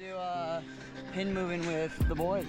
do pin moving with the boys.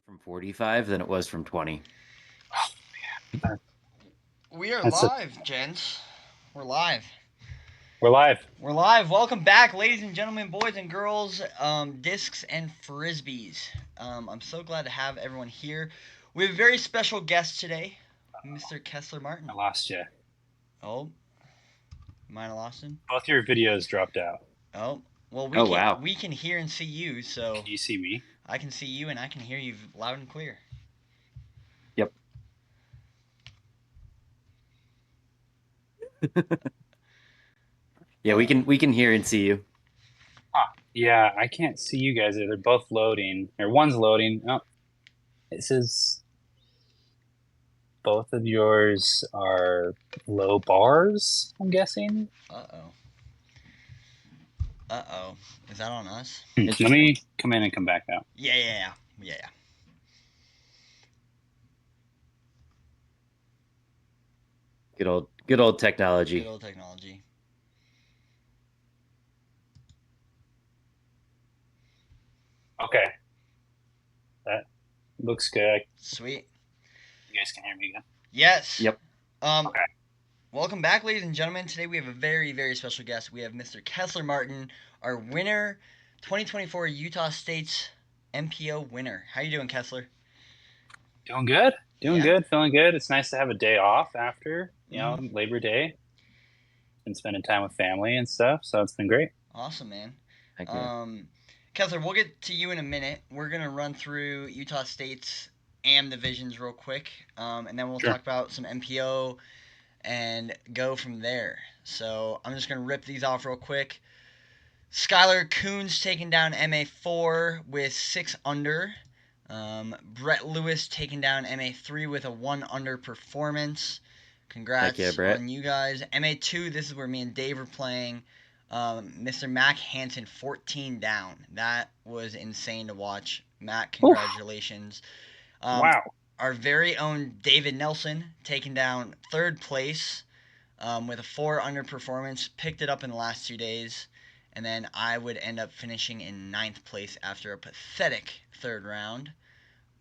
From 45 than it was from 20. We are That's live, gents. We're live. We're live. We're live. Welcome back, ladies and gentlemen, boys and girls, discs and frisbees. I'm so glad to have everyone here. We have a very special guest today, Mr. Kesler Martin. I lost you. Oh, mine lost him. Both your videos dropped out. Oh, well, Wow. we can hear and see you, so Can you see me? I can see you and I can hear you loud and clear. Yep. Yeah, we can hear and see you. Yeah, I can't see you guys. They're both loading. Or one's loading. Oh, it says both of yours are low bars, I'm guessing. Uh-oh. Uh-oh. Is that on us? Let me come in and come back out. Yeah. Good old technology. Good old technology. Okay. That looks good. Sweet. You guys can hear me again? Yes. Yep. Okay. Welcome back, ladies and gentlemen. Today we have a very, very special guest. We have Mr. Kesler Martin, our winner, 2024 Utah State's MPO winner. How you doing, Kesler? Doing good. Yeah. Good. Feeling good. It's nice to have a day off after, Mhm. Labor Day. Been spending time with family and stuff, so it's been great. Awesome, man. Heck yeah. Kesler, we'll get to you in a minute. We're gonna run through Utah State's AM divisions real quick, and then we'll Sure. talk about some MPO and go from there. So I'm just gonna rip these off real quick. Skylar Coons taking down MA4 with 6 under. Brett Lewis taking down MA3 with a 1 under performance. Congrats Heck yeah, Brett. on you guys. MA2, this is where me and Dave are playing. Mr. Mac Hansen 14 down. That was insane to watch. Mac, congratulations. Wow. Our very own David Nelson taking down 3rd place with a 4 under performance. Picked it up in the last 2 days. And then I would end up finishing in 9th place after a pathetic 3rd round.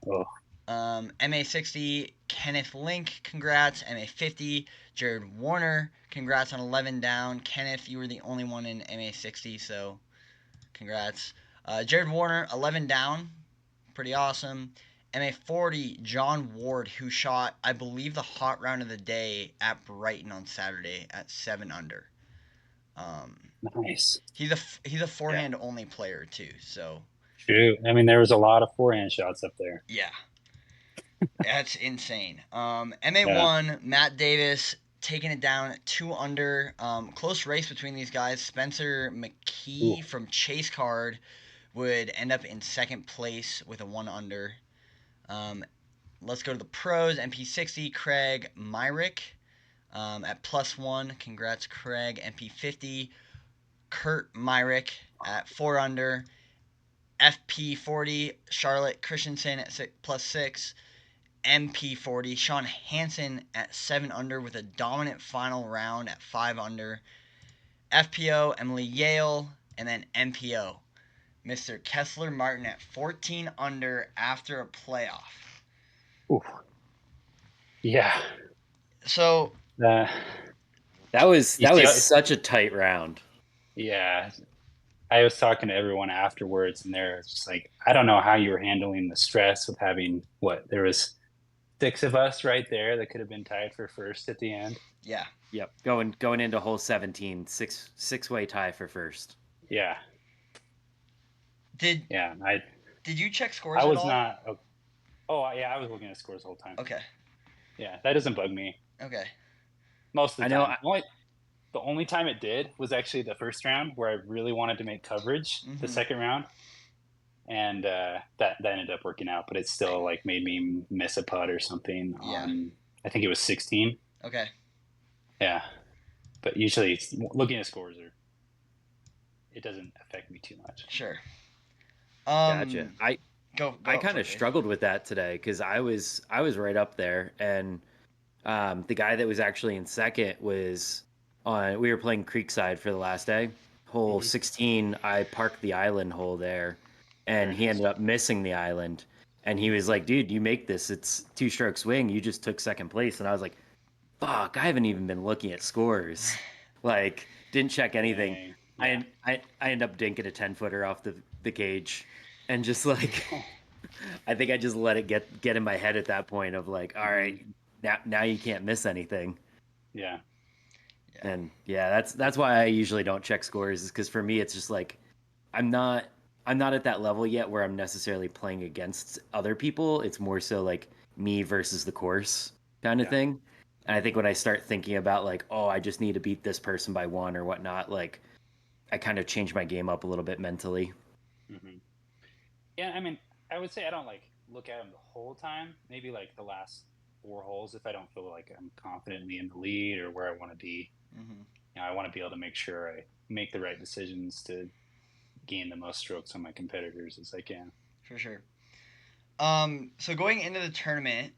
Oh. MA60, Kenneth Link, congrats. MA50, Jared Warner, congrats on 11 down. Kenneth, you were the only one in MA60, so congrats. Jared Warner, 11 down, pretty awesome. MA40, John Ward, who shot, I believe, the hot round of the day at Brighton on Saturday at 7 under. Nice. He's a forehand only player too, so. True. I mean, there was a lot of forehand shots up there. Yeah. That's insane. MA1, Matt Davis taking it down 2 under. Close race between these guys. Spencer McKee from Chase Card would end up in 2nd place with a 1 under. Let's go to the pros. MP60, Craig Myrick At +1, congrats Craig, MP50. Kurt Myrick at 4 under. FP40, Charlotte Christensen at +6. MP40, Sean Hansen at 7 under with a dominant final round at 5 under. FPO, Emily Yale, and then MPO, Mr. Kesler Martin at 14 under after a playoff. Ooh. Yeah. So That was such a tight round. Yeah. I was talking to everyone afterwards, and they're just like, I don't know how you were handling the stress of having there was 6 of us right there that could have been tied for first at the end. yeah. Yep. Going into hole 17, six-way tie for first. Yeah. Did you check scores I at was all? not. Oh, yeah, I was looking at scores the whole time. Okay. Yeah, that doesn't bug me. Okay. Most of the time. know. The only time it did was actually the first round where I really wanted to make coverage. Mhm. The second round, and that ended up working out, but it still like made me miss a putt or something. Yeah. I think it was 16. Okay. Yeah, but usually looking at scores it doesn't affect me too much. Sure. Gotcha. I kind of for it. struggled with that today because I was right up there, and the guy that was actually in second was on. We were playing Creekside for the last day. Hole 16, I parked the island hole there, and he ended up missing the island. And he was like, "Dude, you make this. It's 2 stroke swing. You just took second place." And I was like, "Fuck, I haven't even been looking at scores. Like, didn't check anything." Dang. I end up dinking a 10-footer off the cage, and just like, I think I just let it get in my head at that point of like, all right, now you can't miss anything. Yeah. And yeah, that's why I usually don't check scores, is because for me it's just like I'm not at that level yet where I'm necessarily playing against other people. It's more so like me versus the course kind of thing. And I think when I start thinking about like, oh, I just need to beat this person by 1 or whatnot, like I kind of change my game up a little bit mentally. Mm-hmm. Yeah, I mean, I would say I don't like look at them the whole time. Maybe like the last 4 holes if I don't feel like I'm confidently in the lead or where I want to be. Mm-hmm. I want to be able to make sure I make the right decisions to gain the most strokes on my competitors as I can. For sure. So going into the tournament,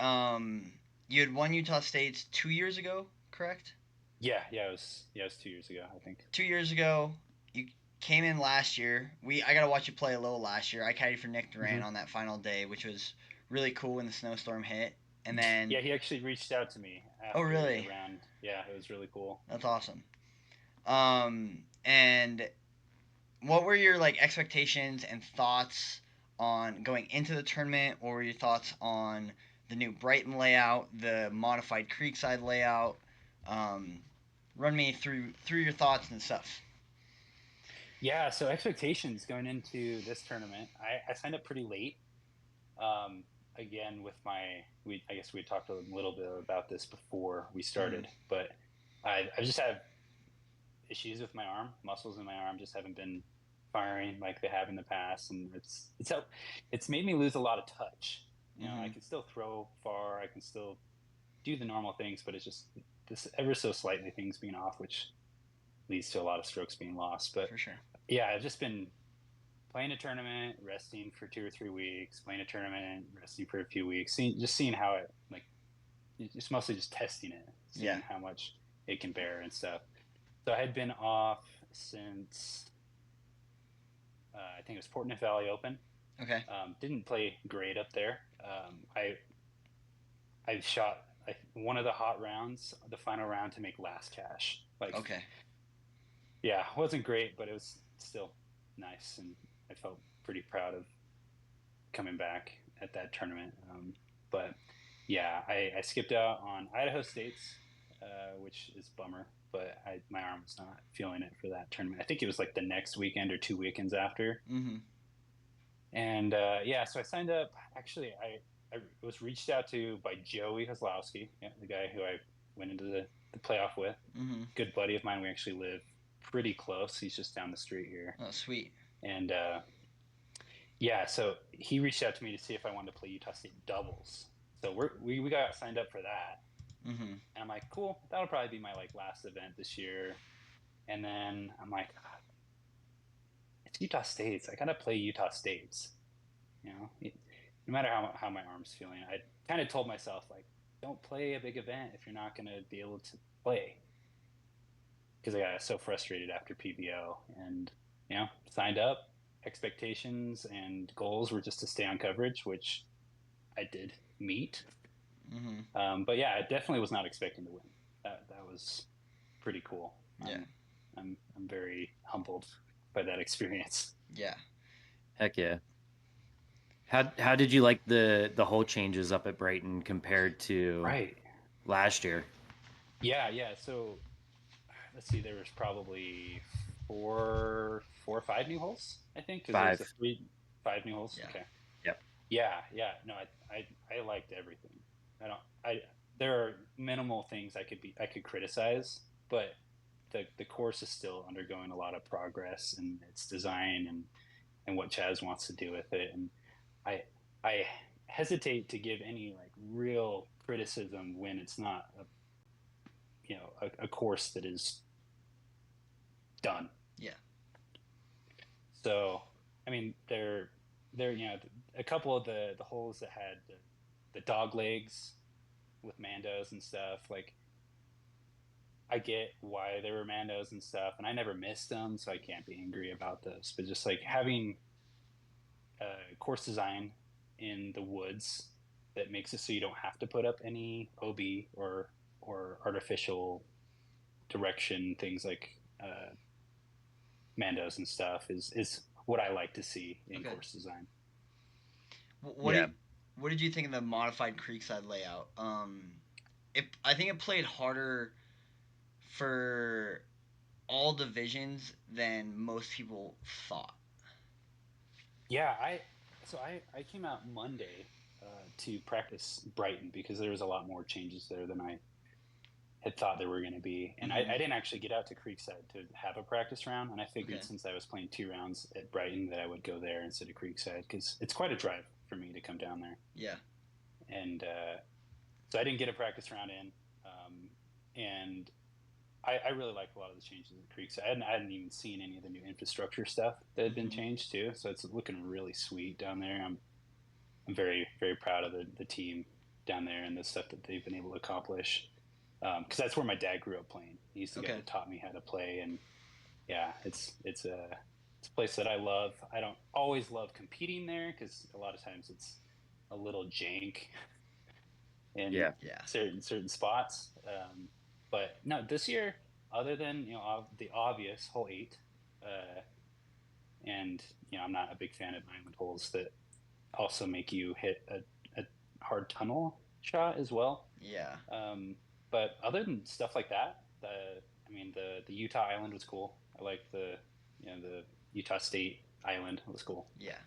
you had won Utah State's 2 years ago, correct? Yeah, it was 2 years ago, I think. 2 years ago, you came in last year. I got to watch you play a little last year. I caddied for Nick Duran on that final day, which was really cool when the snowstorm hit. And then he actually reached out to me after really? the round. Yeah, it was really cool. That's awesome. And what were your like expectations and thoughts on going into the tournament? What were your thoughts on the new Brighton layout, the modified Creekside layout? Run me through your thoughts and stuff. Yeah, so expectations going into this tournament, I signed up pretty late. Again, with I guess we talked a little bit about this before we started, but I just have issues with my arm. Muscles in my arm just haven't been firing like they have in the past, and it's made me lose a lot of touch. I can still throw far, I can still do the normal things, but it's just this ever so slightly things being off, which leads to a lot of strokes being lost. But for sure, yeah, I've just been playing a tournament, resting for 2 or 3 weeks, playing a tournament, resting for a few weeks, seeing how it it's mostly just testing it, seeing how much it can bear and stuff. So I had been off since I think it was Portneuf Valley Open. Okay. Didn't play great up there. I shot one of the hot rounds, the final round, to make last cash. Okay. Yeah, wasn't great, but it was still nice, and I felt pretty proud of coming back at that tournament. But yeah, I skipped out on Idaho State's, which is a bummer. But my arm was not feeling it for that tournament. I think it was like the next weekend or 2 weekends after. Mm-hmm. And so I signed up. Actually, I was reached out to by Joey Kozlowski, the guy who I went into the playoff with. Mm-hmm. Good buddy of mine. We actually live pretty close. He's just down the street here. Oh, sweet. And so he reached out to me to see if I wanted to play Utah State doubles. So we got signed up for that. Mm-hmm. And I'm like, cool, that'll probably be my like last event this year. And then I'm like, it's Utah States. I gotta play Utah States. You know, no matter how my arm's feeling, I kind of told myself like, don't play a big event if you're not gonna be able to play. Because I got so frustrated after PBO, and signed up. Expectations and goals were just to stay on coverage, which I did meet. Mm-hmm. But yeah, I definitely was not expecting to win. That was pretty cool. Yeah. I'm very humbled by that experience. Yeah. Heck yeah. How did you like the whole changes up at Brighton compared to Right. last year? Yeah. So let's see. There was probably four or five new holes, I think, because there's 5 new holes. Yeah. Okay. Yep. Yeah. No, I liked everything. There are minimal things I could criticize, but the course is still undergoing a lot of progress in its design and what Chaz wants to do with it. And I I hesitate to give any like real criticism when it's not a course that is done. Yeah. So I mean there a couple of the holes that had the dog legs with Mandos and stuff, like I get why they were Mandos and stuff, and I never missed them, so I can't be angry about those. But just like having course design in the woods that makes it so you don't have to put up any OB or artificial direction, things like Mandos and stuff is what I like to see in course design. What did you think of the modified Creekside layout? I think it played harder for all divisions than most people thought. Yeah, I came out Monday to practice Brighton because there was a lot more changes there than I had thought there were going to be, and I didn't actually get out to Creekside to have a practice round, and I figured since I was playing 2 rounds at Brighton that I would go there instead of Creekside because it's quite a drive for me to come down there. Yeah. And so I didn't get a practice round in, and I really liked a lot of the changes at Creekside. I hadn't even seen any of the new infrastructure stuff that had been changed too, so it's looking really sweet down there. I'm very, very proud of the team down there and the stuff that they've been able to accomplish. Because that's where my dad grew up playing. He's the guy that taught me how to play, and yeah, it's a place that I love. I don't always love competing there because a lot of times it's a little jank in certain spots. But no, this year, other than the obvious hole 8, and I'm not a big fan of island holes that also make you hit a hard tunnel shot as well. Yeah. But other than stuff like that, the Utah Island was cool. I like the Utah State Island was cool. Yeah.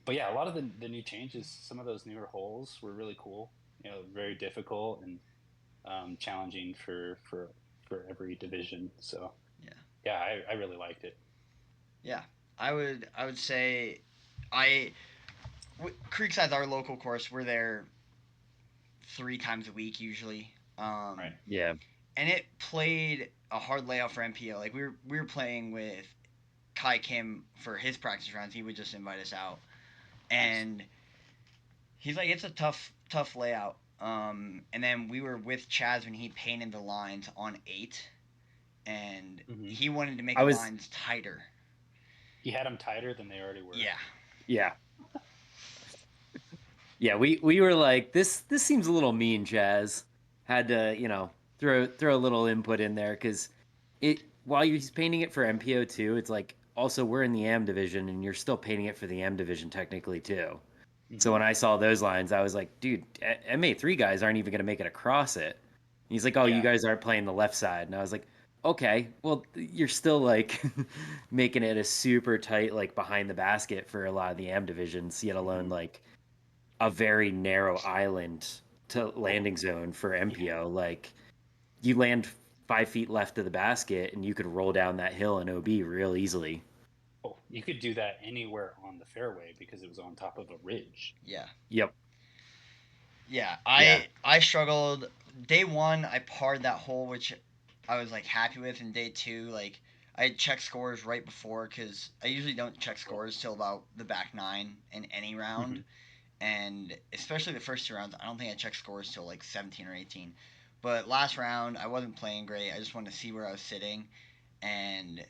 But yeah, a lot of the new changes, some of those newer holes were really cool. Very difficult and challenging for every division. So yeah, I really liked it. Yeah, I would say Creekside's our local course. We're there 3 times a week usually. Right. Yeah. And it played a hard layout for MPO. Like we were playing with Kai Kim for his practice rounds. He would just invite us out, and he's like, it's a tough layout. And then we were with Chaz when he painted the lines on 8, and he wanted to make the lines tighter. He had them tighter than they already were. Yeah. Yeah. Yeah, we were like, this seems a little mean, Chaz. Had to, throw a little input in there because while you're painting it for MPO too, it's like also we're in the AM division and you're still painting it for the M division technically too. So when I saw those lines, I was like, dude, MA3 guys aren't even going to make it across it. And he's like, oh, you guys aren't playing the left side. And I was like, okay, well, you're still like making it a super tight, like behind the basket for a lot of the AM divisions, yet alone like a very narrow island to landing zone for MPO. Like you land 5 feet left of the basket and you could roll down that hill in OB real easily. Oh, you could do that anywhere on the fairway because it was on top of a ridge. Yeah. Yep. Yeah, I struggled day 1 I parred that hole, which I was like happy with, and day 2 like I had checked scores right before because I usually don't check scores till about the back 9 in any round, and especially the first 2 rounds I don't think I checked scores till like 17 or 18. But last round I wasn't playing great. I just wanted to see where I was sitting, and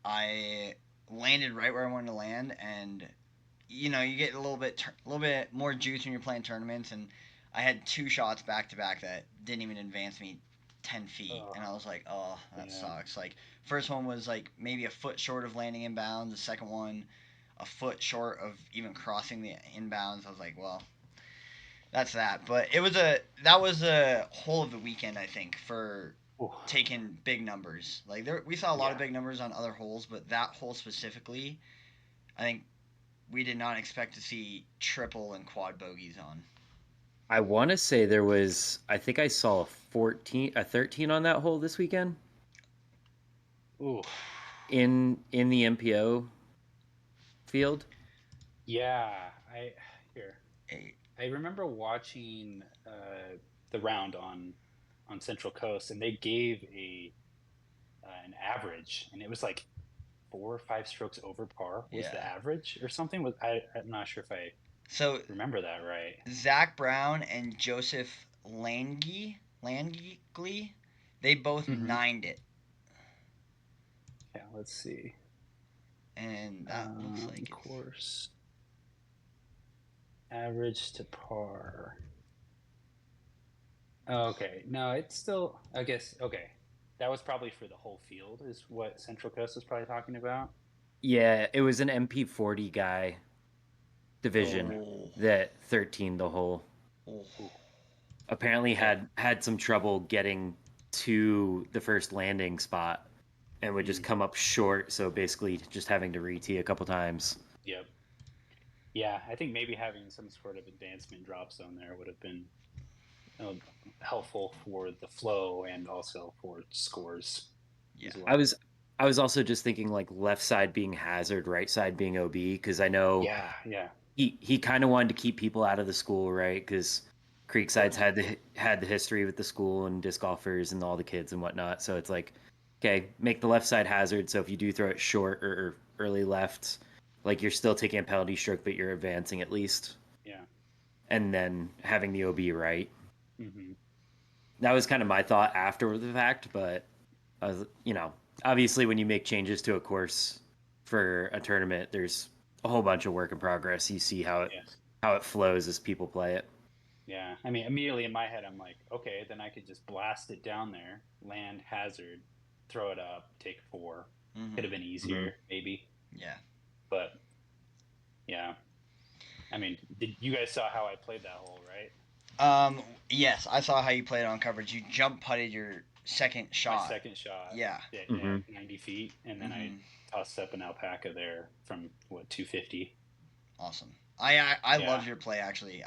I landed right where I wanted to land, and you get a little bit more juice when you're playing tournaments, and I had 2 shots back to back that didn't even advance me 10 feet, and I was like, oh, that sucks. Like, first one was like maybe a foot short of landing inbounds. The second one, a foot short of even crossing the inbounds. I was like, well, that's that. But that was a hole of the weekend, I think, for taking big numbers. Like we saw a lot of big numbers on other holes, but that hole specifically, I think we did not expect to see triple and quad bogeys on. I want to say there was. I think I saw a 13 on that hole this weekend. Ooh. In the MPO field. Yeah, I remember watching the round on Central Coast, and they gave an average, and it was like 4 or 5 strokes over par was the average or something. I'm not sure if I remember that right. Zach Brown and Joseph Langley, they both nined it. Yeah, let's see. And that looks like course average to par. Okay, no, it's still, I guess, okay. That was probably for the whole field, is what Central Coast was probably talking about. Yeah, it was an MP40 guy division that 13 the hole. Apparently had some trouble getting to the first landing spot and would just come up short, so basically just having to re-tee a couple times. Yep. Yeah, I think maybe having some sort of advancement drop zone there would have been helpful for the flow and also for scores. Yeah, well. I was also just thinking like left side being hazard, right side being OB, because I know he kind of wanted to keep people out of the school, right? Because Creekside's had the history with the school and disc golfers and all the kids and whatnot. So it's like, okay, make the left side hazard. So if you do throw it short or early left, like you're still taking a penalty stroke, but you're advancing at least. Yeah. And then having the OB right. Mm-hmm. That was kind of my thought after the fact, but I was, obviously when you make changes to a course for a tournament, there's a whole bunch of work in progress. You see how it flows as people play it. Yeah, I mean, immediately in my head, I'm like, okay, then I could just blast it down there, land hazard, throw it up, take 4. Could have been easier, maybe. Yeah. But yeah, I mean, you guys saw how I played that hole, right? Yes, I saw how you played it on coverage. You jump putted your second shot. My second shot. Yeah. 90 feet, and then I tossed up an alpaca there from 250. Awesome. I love your play actually.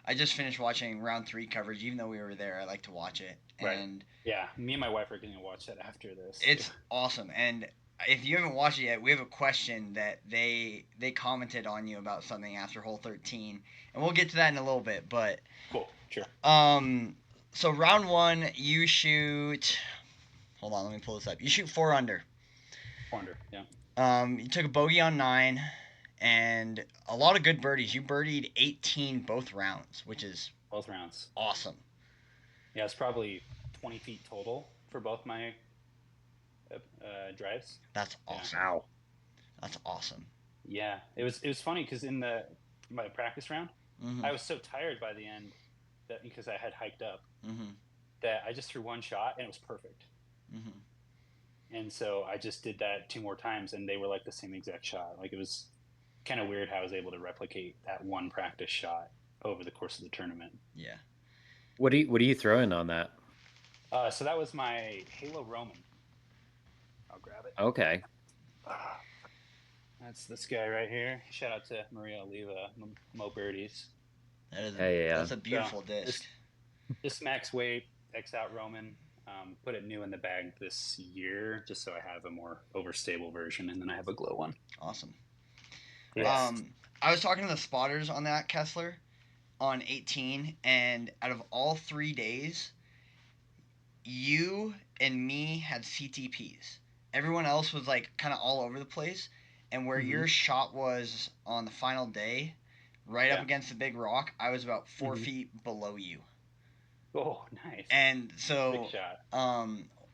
I just finished watching round 3 coverage. Even though we were there, I like to watch it. And yeah, me and my wife are going to watch that after this. It's awesome. And if you haven't watched it yet, we have a question that they commented on you about something after hole 13, and we'll get to that in a little bit. But cool, sure. So round 1, you shoot. Hold on, let me pull this up. You shoot 4 under. 4 under, yeah. You took a bogey on 9, and a lot of good birdies. You birdied 18 both rounds, which is both rounds awesome. Yeah, it's probably 20 feet total for both my drives. That's awesome. Wow. That's awesome. Yeah, it was funny because in my practice round, I was so tired by the end that because I had hiked up that I just threw 1 shot and it was perfect. And so I just did that 2 more times and they were like the same exact shot. Like it was kind of weird how I was able to replicate that 1 practice shot over the course of the tournament. Yeah. What are you throwing on that? So that was my Halo Roman. I'll grab it. Okay. That's this guy right here. Shout out to Maria Oliva, Mo Birdies. That's a beautiful disc. This max weight X out Roman. Put it new in the bag this year just so I have a more overstable version, and then I have a glow one. Awesome. Yes. I was talking to the spotters on that, Kesler, on 18, and out of all 3 days, you and me had CTPs. Everyone else was like kind of all over the place, and where your shot was on the final day, right up against the big rock, I was about 4 feet below you. Oh, nice. And so, big shot.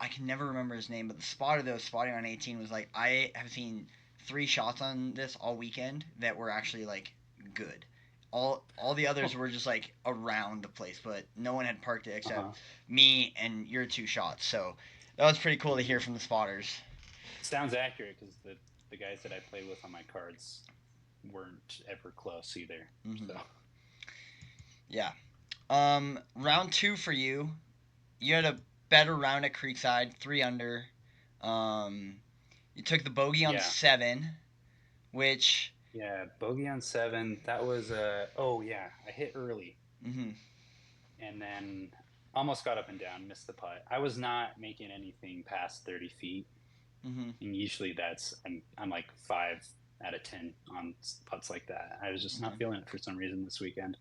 I can never remember his name, but the spotter that was spotting on 18 was like, I have seen 3 shots on this all weekend that were actually like good. All the others were just like around the place, but no one had parked it except me and your 2 shots. So that was pretty cool to hear from the spotters. Sounds accurate because the guys that I played with on my cards weren't ever close either. So yeah. Round 2 for you. You had a better round at Creekside, 3 under. You took the bogey on 7, which... Yeah, bogey on 7. That was I hit early. And then almost got up and down, missed the putt. I was not making anything past 30 feet. And usually I'm like 5 out of 10 on putts like that. I was just not feeling it for some reason this weekend.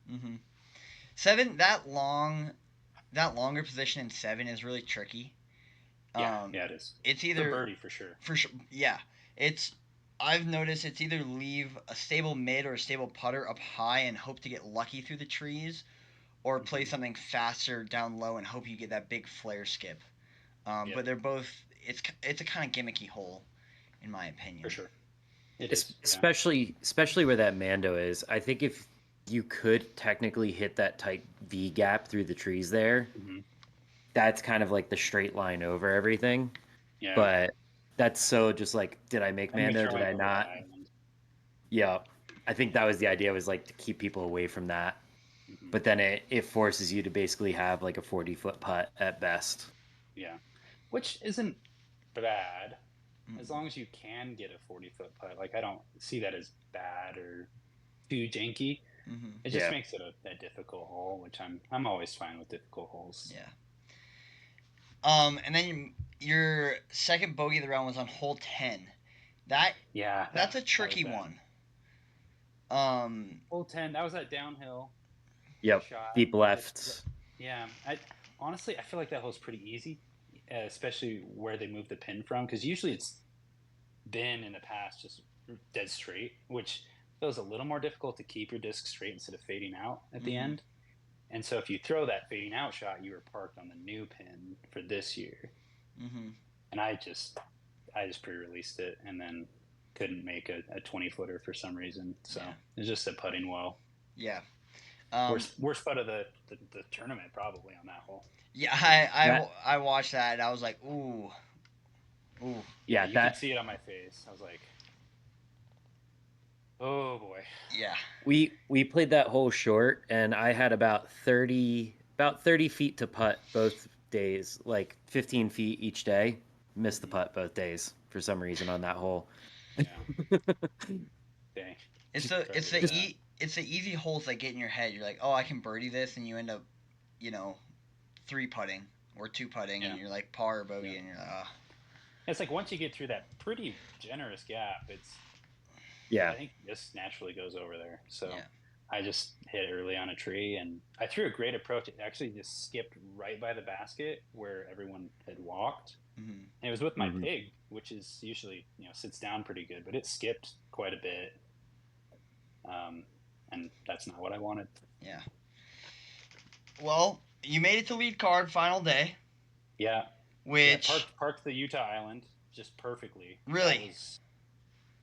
7, that longer position in 7 is really tricky. Yeah, it is. It's either a birdie for sure. For sure, yeah. I've noticed it's either leave a stable mid or a stable putter up high and hope to get lucky through the trees, or play something faster down low and hope you get that big flare skip. But they're both. It's a kind of gimmicky hole, in my opinion. For sure. Especially where that Mando is. I think if you could technically hit that tight V gap through the trees there, that's kind of like the straight line over everything. Yeah. But that's so just like, did I make Mando? Did I not? Yeah. I think that was the idea, was like to keep people away from that. But then it forces you to basically have like a 40-foot putt at best. Yeah. Which isn't bad. As long as you can get a 40-foot putt. Like, I don't see that as bad or too janky. It just makes it a difficult hole, which I'm always fine with difficult holes. Yeah. And then your second bogey of the round was on hole 10. That's a tricky one. Hole 10, that was that downhill. Yep. Shot. Deep left. Yeah. Honestly, I feel like that hole's pretty easy, especially where they moved the pin from, because usually it's been in the past just dead straight, which feels a little more difficult to keep your disc straight instead of fading out at the end. And so if you throw that fading out shot, you were parked on the new pin for this year. And I just pre-released it and then couldn't make a 20-footer for some reason. So it's just a putting well. Yeah. Worst putt of the tournament probably on that hole. Yeah, I watched that and I was like, ooh. Yeah, you could see it on my face. I was like, oh boy. Yeah. We played that hole short, and I had about 30 feet to putt both days, like 15 feet each day. Missed the putt both days for some reason on that hole. Yeah. Dang. It's the easy holes that get in your head. You're like, oh, I can birdie this, and you end up, 3 putting or 2 putting, and you're like par or bogey, and you're like, oh. It's like once you get through that pretty generous gap, I think this naturally goes over there. So I just hit early on a tree, and I threw a great approach. It actually just skipped right by the basket where everyone had walked. And it was with my pig, which is usually, sits down pretty good, but it skipped quite a bit. And that's not what I wanted. Yeah. Well, you made it to lead card final day. Yeah. Which parked the Utah Island just perfectly. Really?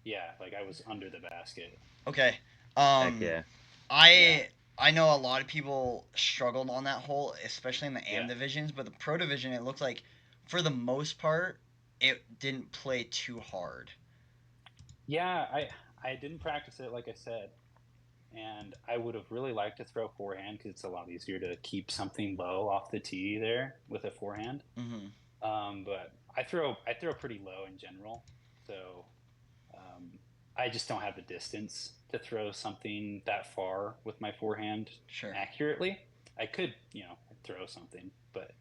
I was under the basket. Okay. Heck yeah. I know a lot of people struggled on that hole, especially in the AM divisions, but the pro division, it looked like for the most part it didn't play too hard. Yeah, I didn't practice it, like I said, and I would have really liked to throw forehand because it's a lot easier to keep something low off the tee there with a forehand. But I throw pretty low in general, so I just don't have the distance to throw something that far with my forehand accurately. I could, throw something, but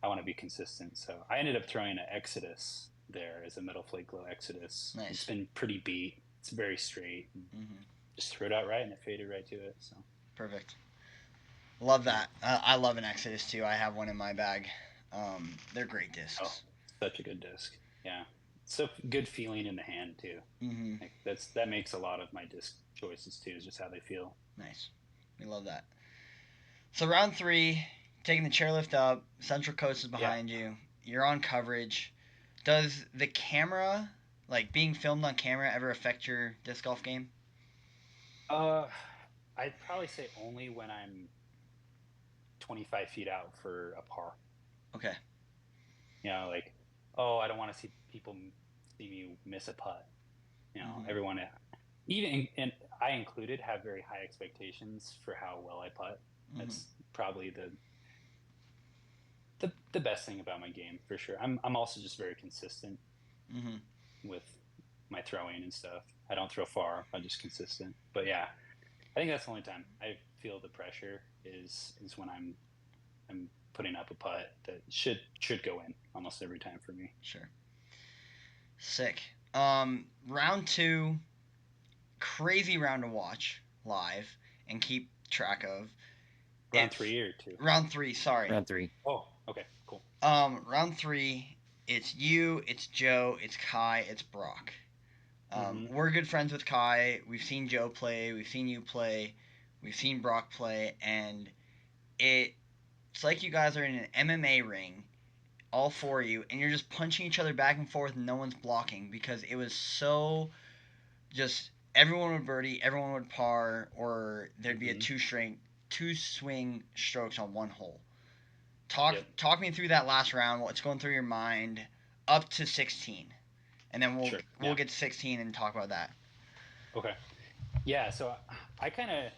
I want to be consistent. So I ended up throwing an Exodus there as a metal flake glow Exodus. Nice. It's been pretty beat. It's very straight. Just threw it out right, and it faded right to it. So perfect. Love that. I love an Exodus too. I have one in my bag. They're great discs. Oh, such a good disc. Yeah, so good feeling in the hand too. Mm-hmm. Like that makes a lot of my disc choices too. Is just how they feel. Nice. We love that. So round 3, taking the chairlift up. Central Coast is behind you. You're on coverage. Does the camera, like being filmed on camera, ever affect your disc golf game? I'd probably say only when I'm 25 feet out for a par. Okay. You know, like, oh, I don't want to see people see me miss a putt. You know, Mhm. everyone, even and I included, have very high expectations for how well I putt. That's probably the best thing about my game for sure. I'm also just very consistent Mm-hmm. with my throwing and stuff. I don't throw far. I'm just consistent. But yeah, I think that's the only time I feel the pressure is when I'm putting up a putt that should go in almost every time for me. Sure. Sick. Round 2, crazy round to watch live and keep track of. Round 3 or 2? Round 3, sorry. Round 3. Oh, okay, cool. Round 3, it's you, it's Joe, it's Kai, it's Brock. We're good friends with Kai. We've seen Joe play, we've seen you play, we've seen Brock play, and it's like you guys are in an MMA ring, all 4 of you, and you're just punching each other back and forth and no one's blocking because it was so just everyone would birdie, everyone would par, or there'd be a two swing strokes on one hole. Talk me through that last round. What's going through your mind up to 16, and then we'll get to 16 and talk about that. Okay. Yeah. So I kind of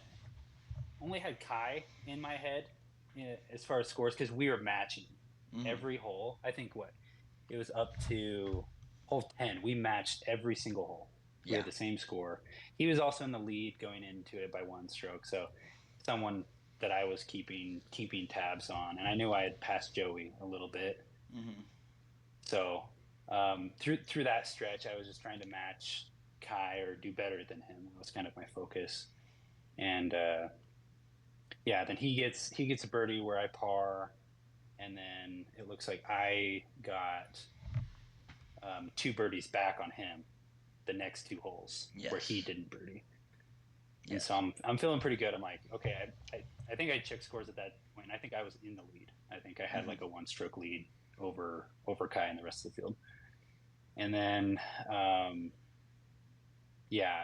only had Kai in my head as far as scores because we were matching every hole. I think it was up to hole 10. We matched every single hole. We had the same score. He was also in the lead going into it by 1 stroke. So someone that I was keeping tabs on, and I knew I had passed Joey a little bit. Mm-hmm. So through that stretch, I was just trying to match Kai or do better than him. That was kind of my focus. And then he gets a birdie where I par, and then it looks like I got 2 birdies back on him the next 2 holes where he didn't birdie. And so I'm feeling pretty good. I'm like, okay, I think I checked scores at that point. I think I was in the lead. I think I had like a 1-stroke lead over Kai and the rest of the field. And then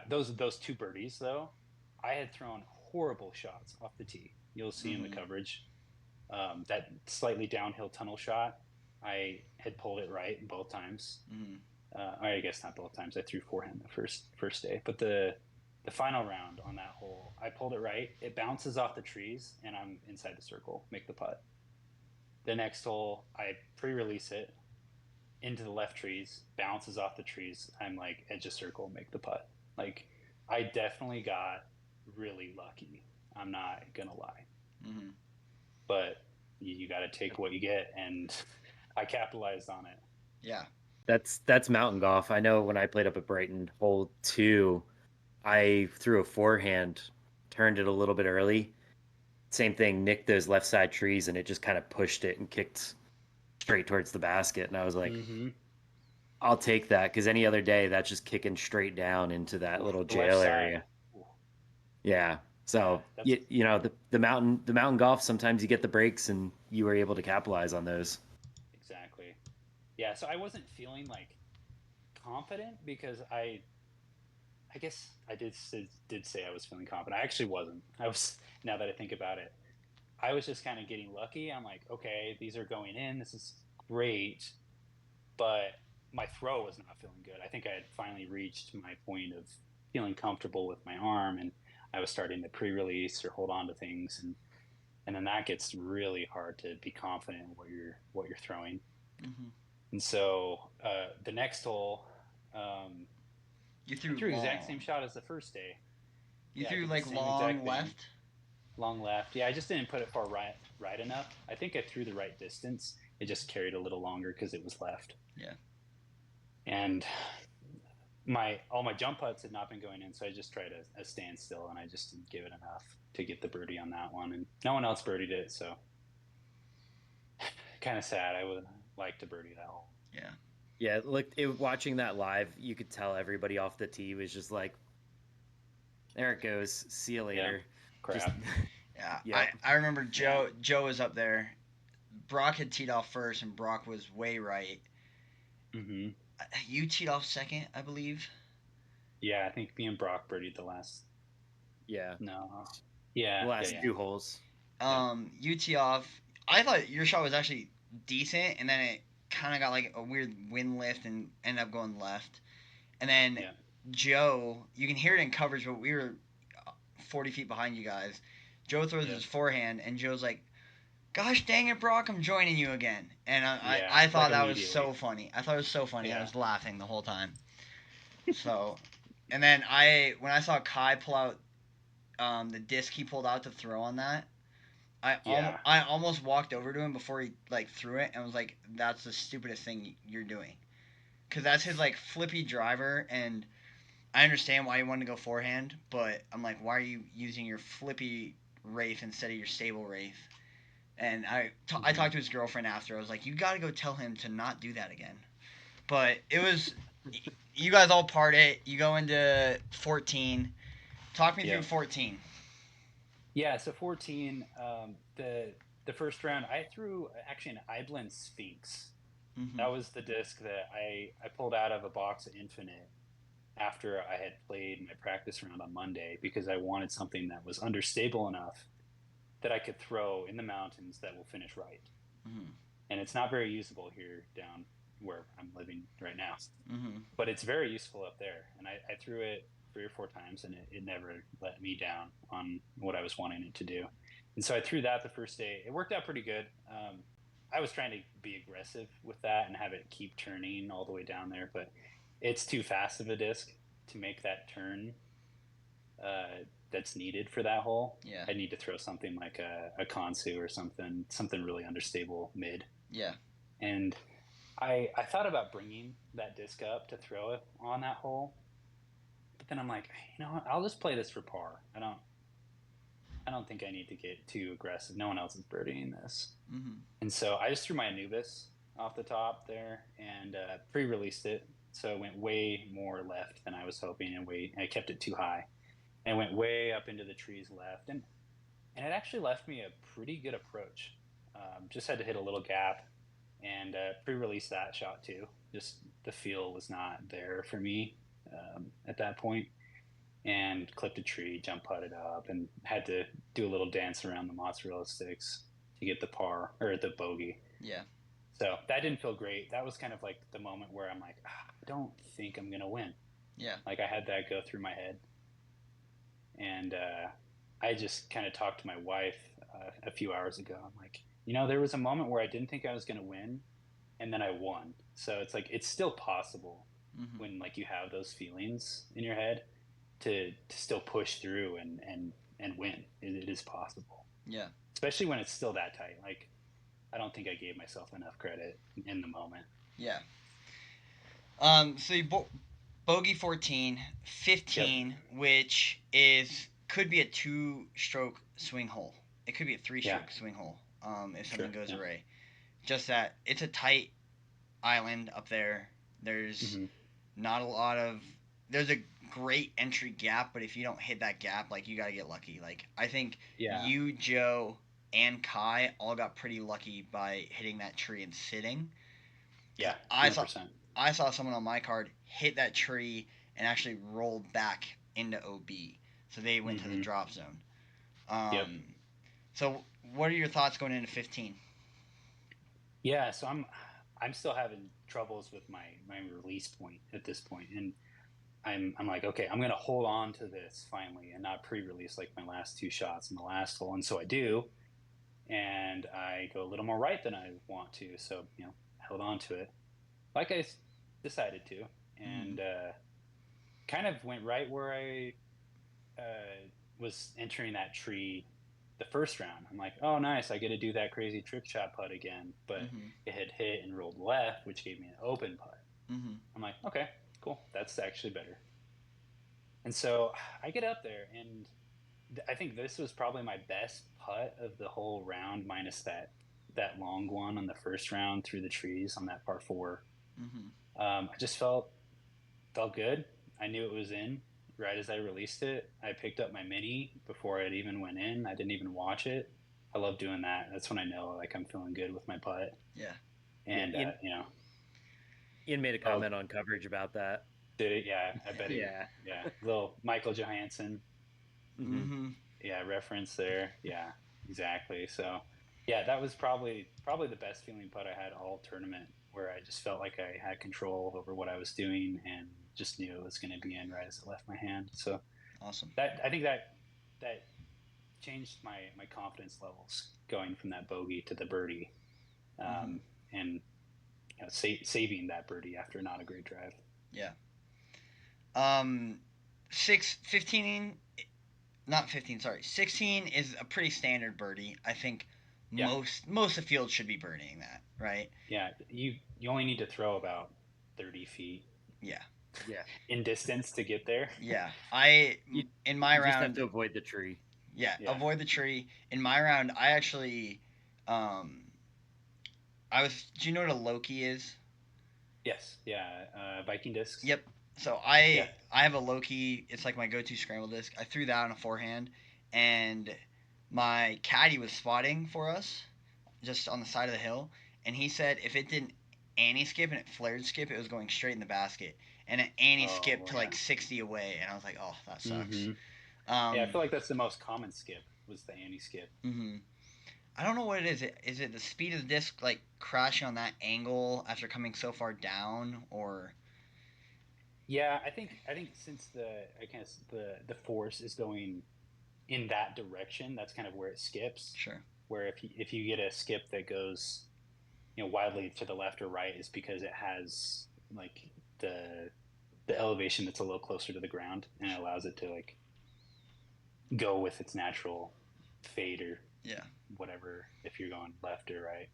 those 2 birdies though, I had thrown horrible shots off the tee. You'll see in the coverage. That slightly downhill tunnel shot, I had pulled it right both times. I guess not both times. I threw forehand the first day, but the final round on that hole, I pulled it right. It bounces off the trees, and I'm inside the circle, make the putt. The next hole, I pre-release it into the left trees, bounces off the trees. I'm like edge of circle, make the putt. Like I definitely got really lucky. I'm not gonna lie. But you got to take what you get, and I capitalized on it. Yeah. That's mountain golf. I know when I played up at Brighton, hole 2, I threw a forehand, turned it a little bit early. Same thing, nicked those left side trees, and it just kind of pushed it and kicked straight towards the basket. And I was like, I'll take that, because any other day, that's just kicking straight down into that little jail area. Yeah. So you know the mountain golf, sometimes you get the breaks, and you were able to capitalize on those. Exactly. Yeah. So I wasn't feeling like confident because I guess I did say I was feeling confident. I actually wasn't. I was, now that I think about it, I was just kind of getting lucky. I'm like, okay, these are going in. This is great, but my throw was not feeling good. I think I had finally reached my point of feeling comfortable with my arm, and I was starting to pre-release or hold on to things, and then that gets really hard to be confident in what you're throwing. And so the next hole, you threw the exact same shot as the first day. You threw like long left. Long left. Yeah, I just didn't put it far right enough. I think I threw the right distance. It just carried a little longer because it was left. Yeah. And all my jump putts had not been going in, so I just tried a standstill, and I just didn't give it enough to get the birdie on that one, and no one else birdied it, so kind of sad. I would like to birdie that hole. Yeah. Yeah, watching that live, you could tell everybody off the tee was just like, there it goes. See you later. Crap. Just, Yeah. Yep. I remember Joe was up there. Brock had teed off first, and Brock was way right. Mm-hmm. You teed off second, I believe. Yeah, I think me and Brock birdied the last. yeah. No. Yeah. The last yeah. 2 holes. You tee off. I thought your shot was actually decent, and then it kind of got like a weird wind lift and ended up going left. And then Joe, you can hear it in coverage, but we were 40 feet behind you guys. Joe throws his forehand, and Joe's like, "Gosh dang it, Brock, I'm joining you again." And I thought that was so funny. I thought it was so funny. I was laughing the whole time. So, and then when I saw Kai pull out the disc he pulled out to throw on that, I almost walked over to him before he like threw it and was like, "That's the stupidest thing you're doing," because that's his like flippy driver, and I understand why you wanted to go forehand, but I'm like, why are you using your flippy Wraith instead of your stable Wraith? And I talked to his girlfriend after. I was like, you got to go tell him to not do that again. But it was, you guys all part it. You go into 14. Talk me through 14. Yeah, so 14, the first round, I threw actually an Iblin Sphinx. Mm-hmm. That was the disc that I pulled out of a box of Infinite after I had played my practice round on Monday, because I wanted something that was understable enough that I could throw in the mountains that will finish right. Mm-hmm. And it's not very usable here down where I'm living right now. Mm-hmm. But it's very useful up there. And I threw it 3 or 4 times, and it never let me down on what I was wanting it to do. And so I threw that the first day. It worked out pretty good. I was trying to be aggressive with that and have it keep turning all the way down there, but it's too fast of a disc to make that turn that's needed for that hole. Yeah. I need to throw something like a Kansu or something really understable mid. Yeah. And I thought about bringing that disc up to throw it on that hole, but then I'm like, you know what? I'll just play this for par. I don't think I need to get too aggressive. No one else is birdieing this. Mm-hmm. And so I just threw my Anubis off the top there and pre-released it. So it went way more left than I was hoping, and I kept it too high. And went way up into the trees left. And it actually left me a pretty good approach. Just had to hit a little gap and pre-release that shot too. Just the feel was not there for me at that point. And clipped a tree, jump putted up, and had to do a little dance around the mozzarella sticks to get the par, or the bogey. Yeah. So that didn't feel great. That was kind of like the moment where I'm like, I don't think I'm going to win. Yeah. Like I had that go through my head. And I just kind of talked to my wife a few hours ago. I'm like, there was a moment where I didn't think I was going to win, and then I won. So it's like, it's still possible when like you have those feelings in your head to still push through and win. It is possible. Yeah. Especially when it's still that tight. Like, I don't think I gave myself enough credit in the moment. Yeah. So you bogey 14, 15, which could be a 2-stroke swing hole. It could be a 3-stroke swing hole if something goes awry. Just that it's a tight island up there. There's not a lot of... There's a great entry gap, but if you don't hit that gap, like, you got to get lucky. Like, I think you, Joe, and Kai all got pretty lucky by hitting that tree and sitting. Yeah, 100%. I saw someone on my card hit that tree and actually rolled back into OB. So they went to the drop zone. So what are your thoughts going into 15? Yeah, so I'm still having troubles with my release point at this point. And I'm like, okay, I'm going to hold on to this finally and not pre-release like my last 2 shots in the last hole. And so I do. And I go a little more right than I want to. So, held on to it like I decided to. And kind of went right where I was entering that tree the first round. I'm like, oh, nice. I get to do that crazy trick shot putt again. But it had hit and rolled left, which gave me an open putt. I'm like, okay, Cool. That's actually better. And so I get up there, and I think this was probably my best putt of the whole round, minus that long one on the first round through the trees on that par 4. I just felt good. I knew it was in right as I released it. I picked up my mini before it even went in. I didn't even watch it. I love doing that. That's when I know like I'm feeling good with my putt. Yeah. And Ian made a comment on coverage about that. did it? Yeah, I bet he. Yeah. Yeah, little Michael Johansson. Mm-hmm. Yeah, reference there. Yeah, exactly. So, yeah, that was probably the best feeling putt I had all tournament, where I just felt like I had control over what I was doing and just knew it was going to be in right as it left my hand. So Awesome. I think that changed my confidence levels going from that bogey to the birdie, and saving that birdie after not a great drive. Yeah. 15, not 15, sorry. 16 is a pretty standard birdie. I think most of the field should be birdieing that, right? Yeah, you only need to throw about 30 feet. Yeah. Yeah. In distance to get there. Yeah. In my You round, just have to avoid the tree. Yeah, Yeah. avoid the tree. In my round, I actually, do you know what a Loki is? Yes. Yeah. Viking discs. Yep. So I have a Loki. It's like my go-to scramble disc. I threw that on a forehand, and my caddy was spotting for us, just on the side of the hill, and he said if it didn't anti-skip and it flared skip, it was going straight in the basket, and it anti-skipped to like 60 away, and I was like, oh, that sucks. Yeah, I feel like that's the most common skip was the anti-skip. I don't know what it is. Is it the speed of the disc like crashing on that angle after coming so far down, or? Yeah, I think since the force is going in that direction, that's kind of where it skips. Sure. Where if you get a skip that goes, wildly to the left or right, is because it has like the elevation that's a little closer to the ground, and it allows it to like go with its natural fade or whatever if you're going left or right.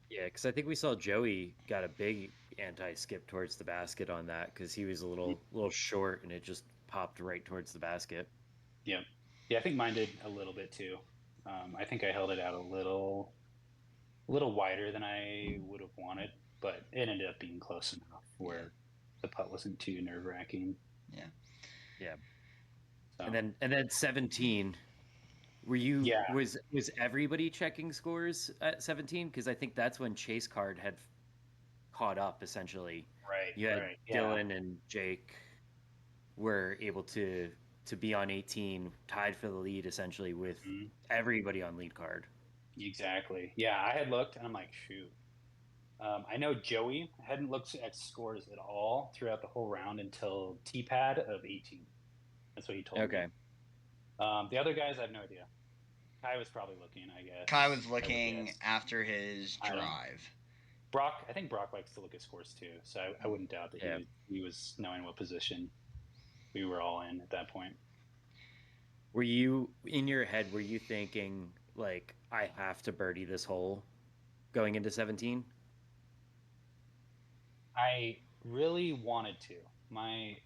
Yeah, because I think we saw Joey got a big anti-skip towards the basket on that because he was a little short and it just popped right towards the basket. Yeah, I think mine did a little bit too. I think I held it out a little wider than I would have wanted, but it ended up being close enough where the putt wasn't too nerve-wracking. Yeah. So. And then 17. Were you? Yeah. Was everybody checking scores at 17? Because I think that's when Chase Card had caught up essentially. Right. You had right, Dylan and Jake were able to be on 18, tied for the lead essentially with everybody on lead card. Exactly. Yeah, I had looked and I'm like, shoot. I know Joey hadn't looked at scores at all throughout the whole round until T-pad of 18. That's what he told me. Okay. The other guys, I have no idea. Kai was probably looking, I guess. Kai was looking after his drive. I think Brock likes to look at scores too, so I wouldn't doubt that he was knowing what position we were all in at that point. Were you, in your head, were you thinking, like, I have to birdie this hole going into 17? I really wanted to. My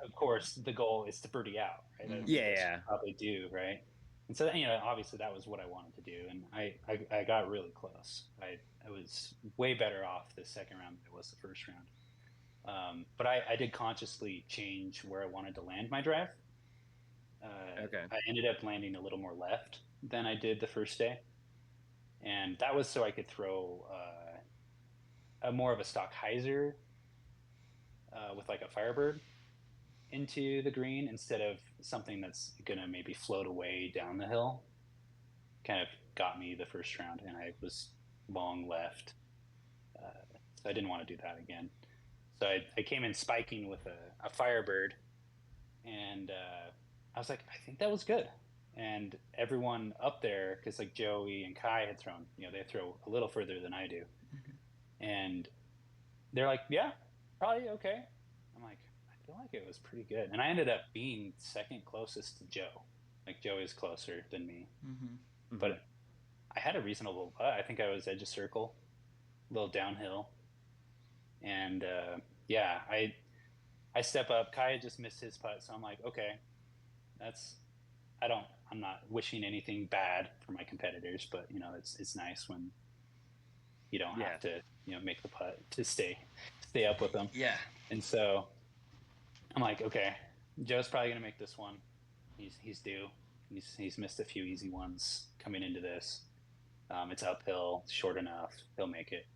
of course, the goal is to birdie out, right? That's what you probably do, right? And so, obviously that was what I wanted to do, and I got really close. I was way better off the second round than it was the first round. But I did consciously change where I wanted to land my drive. I ended up landing a little more left than I did the first day, and that was so I could throw a more of a stock hyzer with like a Firebird into the green instead of something that's gonna maybe float away down the hill. Kind of got me the first round, and I was long left, so I didn't want to do that again. So I came in spiking with a Firebird, and I was like, I think that was good. And everyone up there, because like Joey and Kai had thrown, they throw a little further than I do, and they're like, yeah, probably okay. I'm like, I feel like it was pretty good, and I ended up being second closest to Joe. Like Joey's closer than me, but I had a reasonable putt. I think I was edge of circle, a little downhill, and yeah, I step up. Kai had just missed his putt, so I'm like, okay, that's I'm not wishing anything bad for my competitors, but it's nice when you don't Yeah. have to make the putt to stay up with them. Yeah. And so I'm like, okay, Joe's probably gonna make this one. He's due. He's missed a few easy ones coming into this. It's uphill, short enough. He'll make it.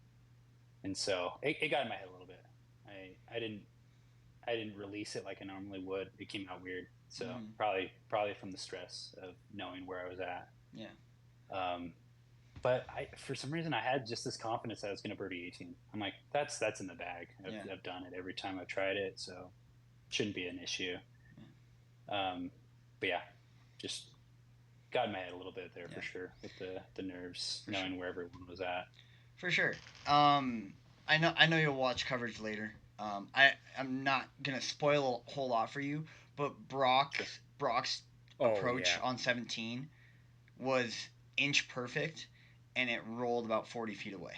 And so it got in my head a little bit. I didn't release it like I normally would. It came out weird. So probably from the stress of knowing where I was at. Yeah. But for some reason I had just this confidence that I was going to birdie 18. I'm like, that's in the bag. I've done it every time I've tried it, so shouldn't be an issue. Yeah. But yeah, just got in my head a little bit there for sure with the nerves, knowing where everyone was at. For sure. I know you'll watch coverage later. I'm not gonna spoil a whole lot for you, but Brock's approach on 17 was inch perfect, and it rolled about 40 feet away.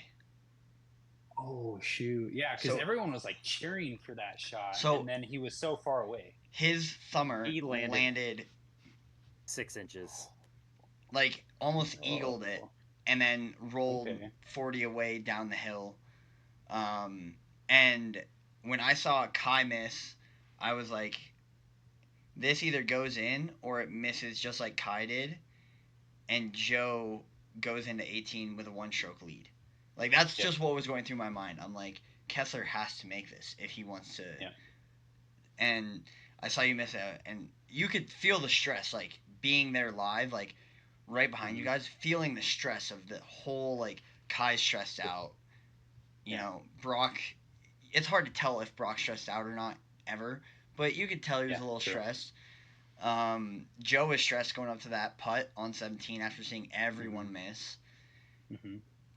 Oh shoot! Yeah, because everyone was like cheering for that shot, and then he was so far away. His thumber landed 6 inches, like almost eagled it, and then rolled 40 away down the hill. And when I saw Kai miss, I was like, this either goes in or it misses just like Kai did, and Joe goes into 18 with a 1-stroke lead. Like, that's just what was going through my mind. I'm like, Kesler has to make this if he wants to. Yeah. And I saw you miss it, and you could feel the stress, like, being there live, like, right behind you guys, feeling the stress of the whole, like, Kai's stressed out. You know, Brock, it's hard to tell if Brock's stressed out or not, ever, but you could tell he was a little stressed. Joe was stressed going up to that putt on 17 after seeing everyone miss.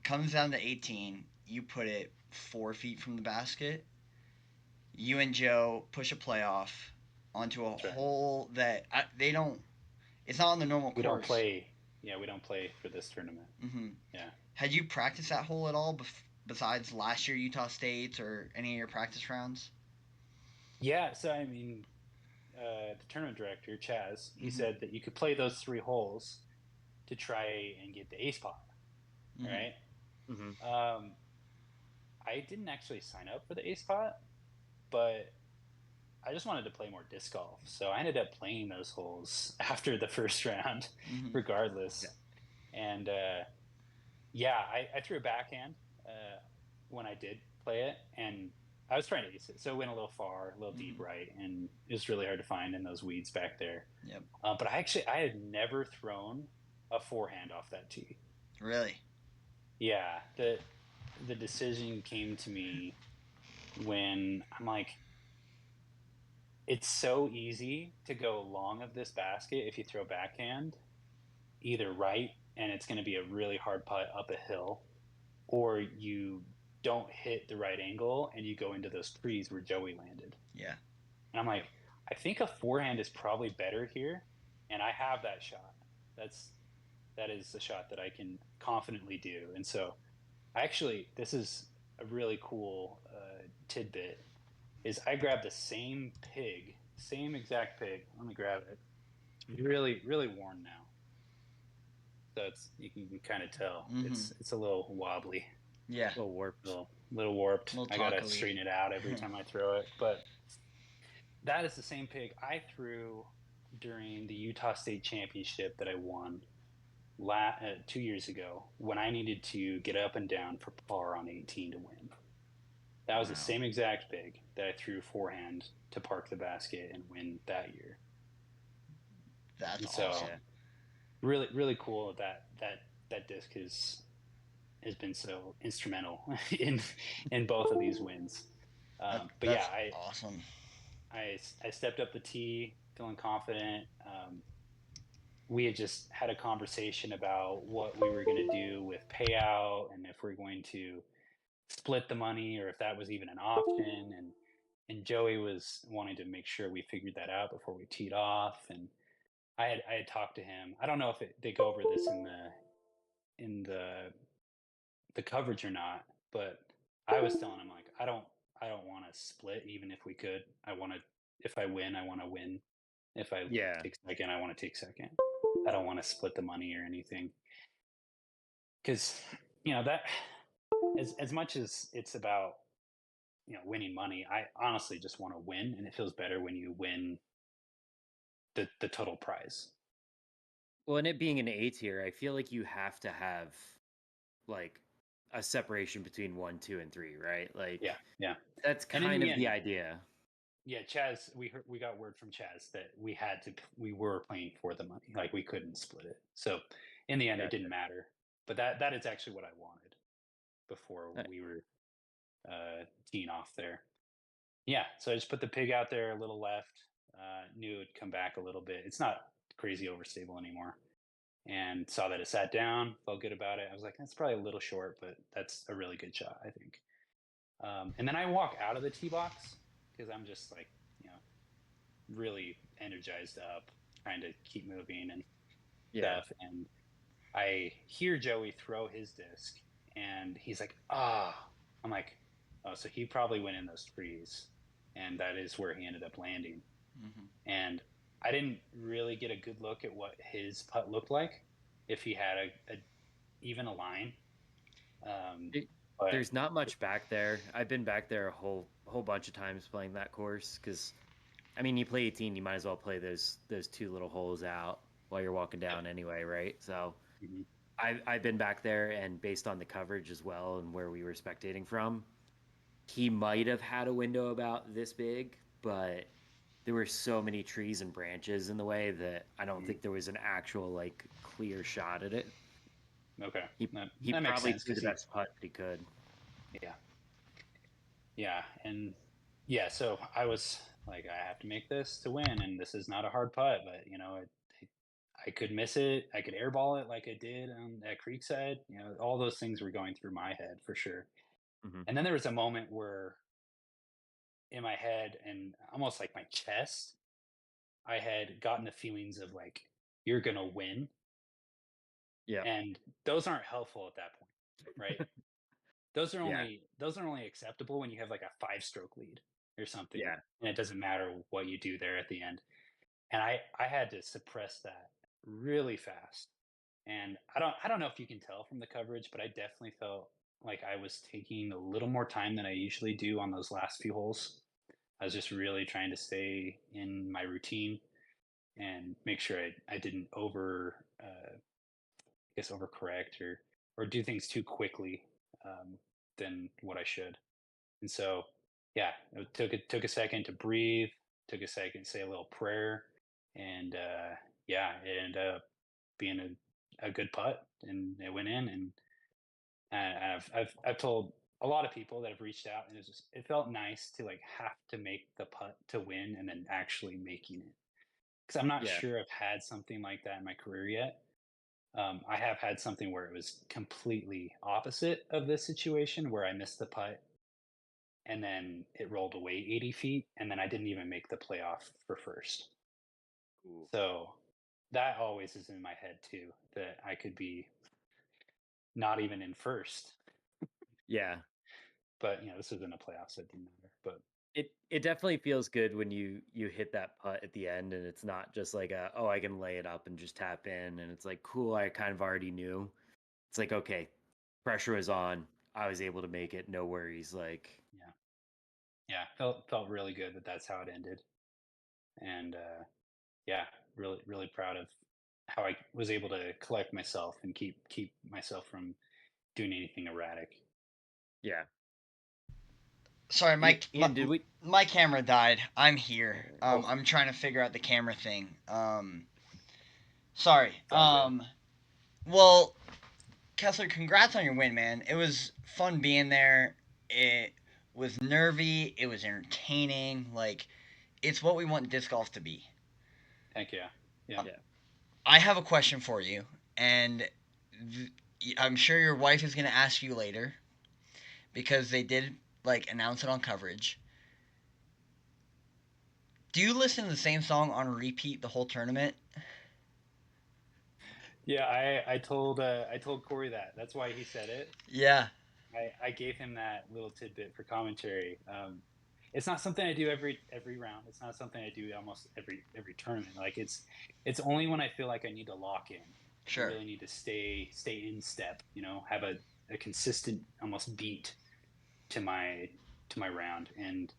Comes down to 18, you put it 4 feet from the basket. You and Joe push a playoff onto a hole that they don't. It's not on the normal course. We don't play. Yeah, we don't play for this tournament. Yeah. Had you practiced that hole at all besides last year Utah State's or any of your practice rounds? Yeah. So I mean, the tournament director Chaz, he said that you could play those 3 holes to try and get the ace pot. Right. I didn't actually sign up for the ace pot, but I just wanted to play more disc golf, so I ended up playing those holes after the first round, regardless. And I threw a backhand when I did play it, and I was trying to ace it, so it went a little far, a little deep right, and it was really hard to find in those weeds back there. But I had never thrown a forehand off that tee. Really? Yeah, the decision came to me when I'm like, it's so easy to go long of this basket if you throw backhand, either right, and it's going to be a really hard putt up a hill, or you don't hit the right angle and you go into those trees where Joey landed. Yeah. And I'm like, I think a forehand is probably better here, and I have that shot. That is a shot that I can confidently do. And so this is a really cool tidbit, is I grabbed the same exact pig. Let me grab it. It's really, really worn now. So you can kind of tell. It's a little wobbly. Yeah. A little warped. I gotta straighten it out every time I throw it. But that is the same pig I threw during the Utah State Championship that I won 2 years ago, when I needed to get up and down for par on 18 to win. That was the same exact pig that I threw forehand to park the basket and win that year. That's awesome. Really, really cool that disc has been so instrumental in both of these wins. That's awesome. I stepped up the tee, feeling confident. We had just had a conversation about what we were going to do with payout, and if we're going to split the money, or if that was even an option. And Joey was wanting to make sure we figured that out before we teed off. And I had talked to him. I don't know if they go over this in the coverage or not, but I was telling him, like, I I don't want to split, even if we could. If I win, I want to win. If I Yeah. take second, I want to take second. I don't want to split the money or anything. Because, that as much as it's about, winning money, I honestly just want to win. And it feels better when you win the total prize. Well, and it being an A tier, I feel like you have to have like a separation between 1, 2, and 3, right? Like Yeah. that's And in kind the of the end, idea. yeah, Chaz, we got word from Chaz that we were playing for the money, like we couldn't split it. So in the end, it didn't Gotcha. matter. But that is actually what I wanted before Nice. we were teeing off there. Yeah, so I just put the pig out there a little left. Knew it'd come back a little bit. It's not crazy overstable anymore. And saw that it sat down, felt good about it. I was like, that's probably a little short, but that's a really good shot, I think. And then I walk out of the tee box because I'm just like, really energized up, trying to keep moving and Yeah. stuff. And I hear Joey throw his disc, and he's like, "Ah!" I'm like, "Oh, so he probably went in those trees, and that is where he ended up landing." Mm-hmm. And I didn't really get a good look at what his putt looked like, if he had even a line. But There's not much back there. I've been back there a whole bunch of times playing that course because, I mean, you play 18, you might as well play those 2 little holes out while you're walking down anyway, right? So mhm. I've been back there, and based on the coverage as well and where we were spectating from, he might have had a window about this big, but there were so many trees and branches in the way that I don't think there was an actual like clear shot at it. Okay, He that he makes probably sense threw because the best putt that he could. yeah, yeah, and yeah. So I was like, I have to make this to win, and this is not a hard putt, but I could miss it. I could airball it like I did at Creekside. All those things were going through my head for sure. Hmm. And then there was a moment where in my head and almost like my chest, I had gotten the feelings of like, you're going to win. Yeah, And those aren't helpful at that point, right? yeah, Those are only acceptable when you have like a 5-stroke lead or something. yeah, And it doesn't matter what you do there at the end. And I had to suppress that really fast. And I don't know if you can tell from the coverage, but I definitely felt like I was taking a little more time than I usually do on those last few holes. I was just really trying to stay in my routine and make sure I didn't I guess overcorrect or do things too quickly than what I should. And so, yeah, it took a second to breathe, took a second to say a little prayer, and yeah, it ended up being a good putt, and it went in. And I've told a lot of people that have reached out, and it felt nice to like have to make the putt to win, and then actually making it. Because I'm not yeah, sure I've had something like that in my career yet. I have had something where it was completely opposite of this situation, where I missed the putt and then it rolled away 80 feet, and then I didn't even make the playoff for first. Ooh. So that always is in my head too, that I could be not even in first. yeah. But this isn't a playoff, so it didn't matter. But It definitely feels good when you hit that putt at the end, and it's not just like oh, I can lay it up and just tap in, and it's like cool. I kind of already knew. It's like okay, pressure was on. I was able to make it. No worries. Like yeah, yeah, felt really good that that's how it ended. And yeah, really proud of how I was able to collect myself and keep myself from doing anything erratic. yeah. Sorry, Ian, did we? my camera died. I'm here. Oh, I'm trying to figure out the camera thing. Sorry. it's all good. Well, Kessler, congrats on your win, man. It was fun being there. It was nervy. It was entertaining. Like, it's what we want disc golf to be. Heck yeah, yeah. Yeah. I have a question for you, and I'm sure your wife is going to ask you later because they did like announce it on coverage. Do you listen to the same song on repeat the whole tournament? Yeah, I told Corey that. That's why he said it. Yeah. I gave him that little tidbit for commentary. It's not something I do every round. It's not something I do almost every tournament. Like it's only when I feel like I need to lock in. I Sure. really need to stay in step. Have a consistent almost beat to my round. And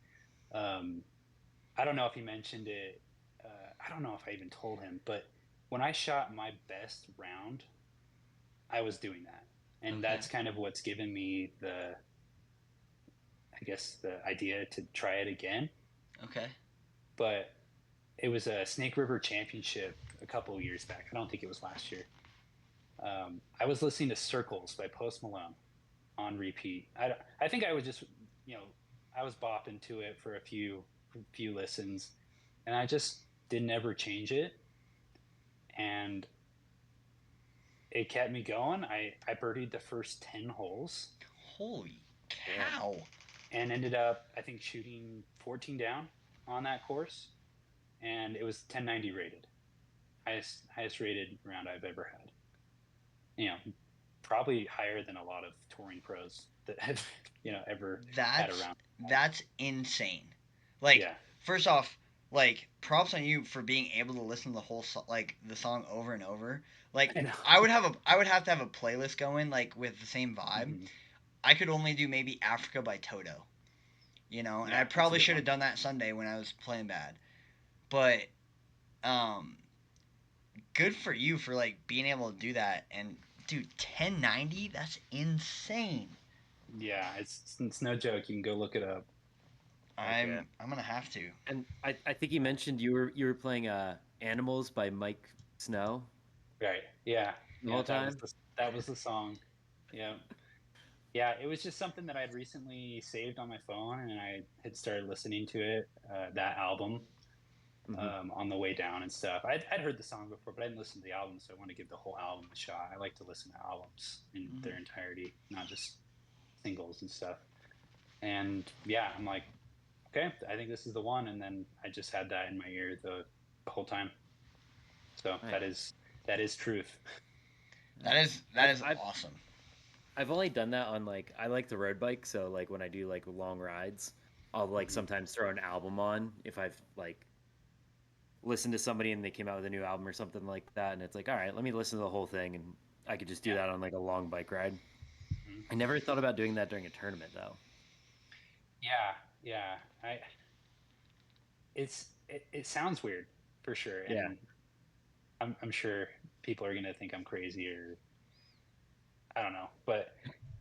I don't know if he mentioned it. I don't know if I even told him, but when I shot my best round, I was doing that, and Okay. that's kind of what's given me the idea to try it again. Okay. But it was a Snake River Championship a couple of years back. I don't think it was last year. I was listening to Circles by Post Malone on repeat. I think I was just, I was bopping to it for a few listens, and I just didn't ever change it. And it kept me going. I birdied the first 10 holes. Holy cow. And ended up, I think, shooting 14 down on that course. And it was 1090 rated. Highest rated round I've ever had. Probably higher than a lot of touring pros that have, ever had a round. That's insane. Like, first off, like, props on you for being able to listen to the whole the song over and over. Like, I would have to have a playlist going, like, with the same vibe. Mm-hmm. I could only do maybe Africa by Toto, and I probably should have done that Sunday when I was playing bad. But, good for you for, like, being able to do that. And, dude, 1090, that's insane. Yeah, it's no joke. You can go look it up. I'm gonna have to. And I think you mentioned you were playing Animals by Mike Snow. Right. Yeah. The whole time. That was the song. Yeah. Yeah, it was just something that I'd recently saved on my phone, and I had started listening to it, that album, on the way down and stuff. I'd heard the song before, but I didn't listen to the album, so I want to give the whole album a shot. I like to listen to albums in their entirety, not just singles and stuff. And yeah, I'm like, okay, I think this is the one. And then I just had that in my ear the whole time. So right. that is truth. That is awesome. I've only done that on I like the road bike, so when I do long rides, I'll sometimes throw an album on if I've listened to somebody and they came out with a new album or something like that, and it's all right, let me listen to the whole thing, and I could just do that on a long bike ride. I never thought about doing that during a tournament though. Yeah. It sounds weird for sure. And I'm sure people are gonna think I'm crazy, or I don't know, but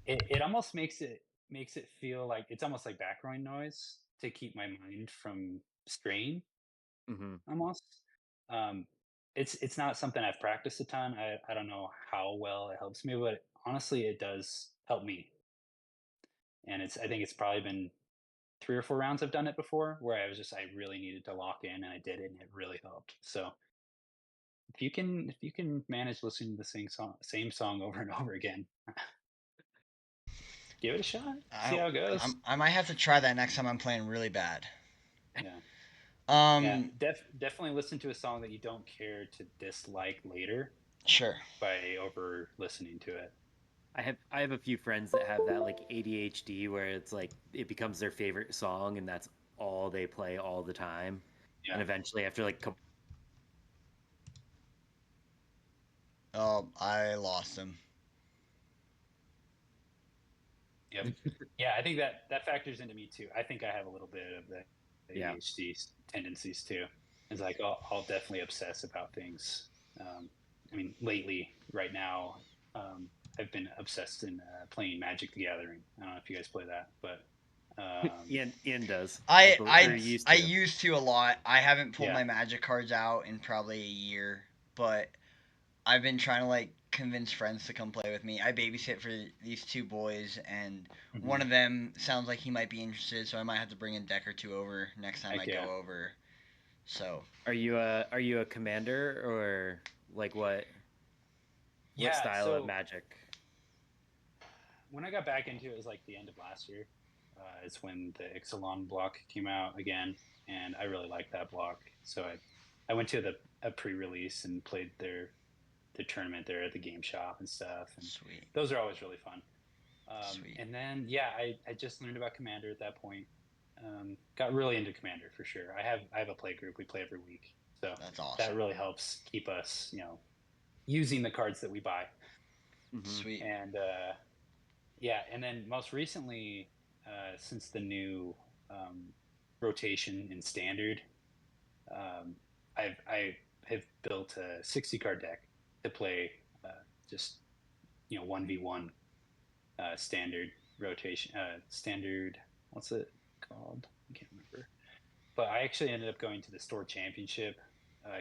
it almost makes it feel like it's almost like background noise to keep my mind from straying. Almost. It's not something I've practiced a ton. I don't know how well it helps me, but honestly, it does help me. And I think it's probably been 3 or 4 rounds I've done it before, where I really needed to lock in, and I did it, and it really helped. So if you can manage listening to the same song over and over again, give it a shot. See how it goes. I might have to try that next time I'm playing really bad. Yeah. Definitely listen to a song that you don't care to dislike later. Sure. By over listening to it. I have a few friends that have that ADHD, where it's it becomes their favorite song and that's all they play all the time. Yeah. And eventually after Oh, I lost him. Yep. Yeah, I think that factors into me too. I think I have a little bit of the ADHD tendencies too. It's I'll definitely obsess about things. I mean, lately, right now, I've been obsessed in playing Magic the Gathering. I don't know if you guys play that, but Ian does. I used to a lot. I haven't pulled my Magic cards out in probably a year, but I've been trying to convince friends to come play with me. I babysit for these 2 boys, and one of them sounds like he might be interested, so I might have to bring a deck or 2 over next time I go over. So, are you a commander, or what style of Magic? When I got back into it, it was the end of last year. It's when the Ixalan block came out again, and I really liked that block. So I went to a pre-release and played the tournament there at the game shop and stuff. And sweet. Those are always really fun. Sweet. And then I just learned about Commander at that point. Got really into Commander for sure. I have a play group. We play every week, so That's awesome. that really helps keep us, using the cards that we buy. Sweet. And and then most recently, since the new rotation in Standard, I have built a 60 card deck to play just 1v1 standard rotation. Standard, what's it called? I can't remember. But I actually ended up going to the store championship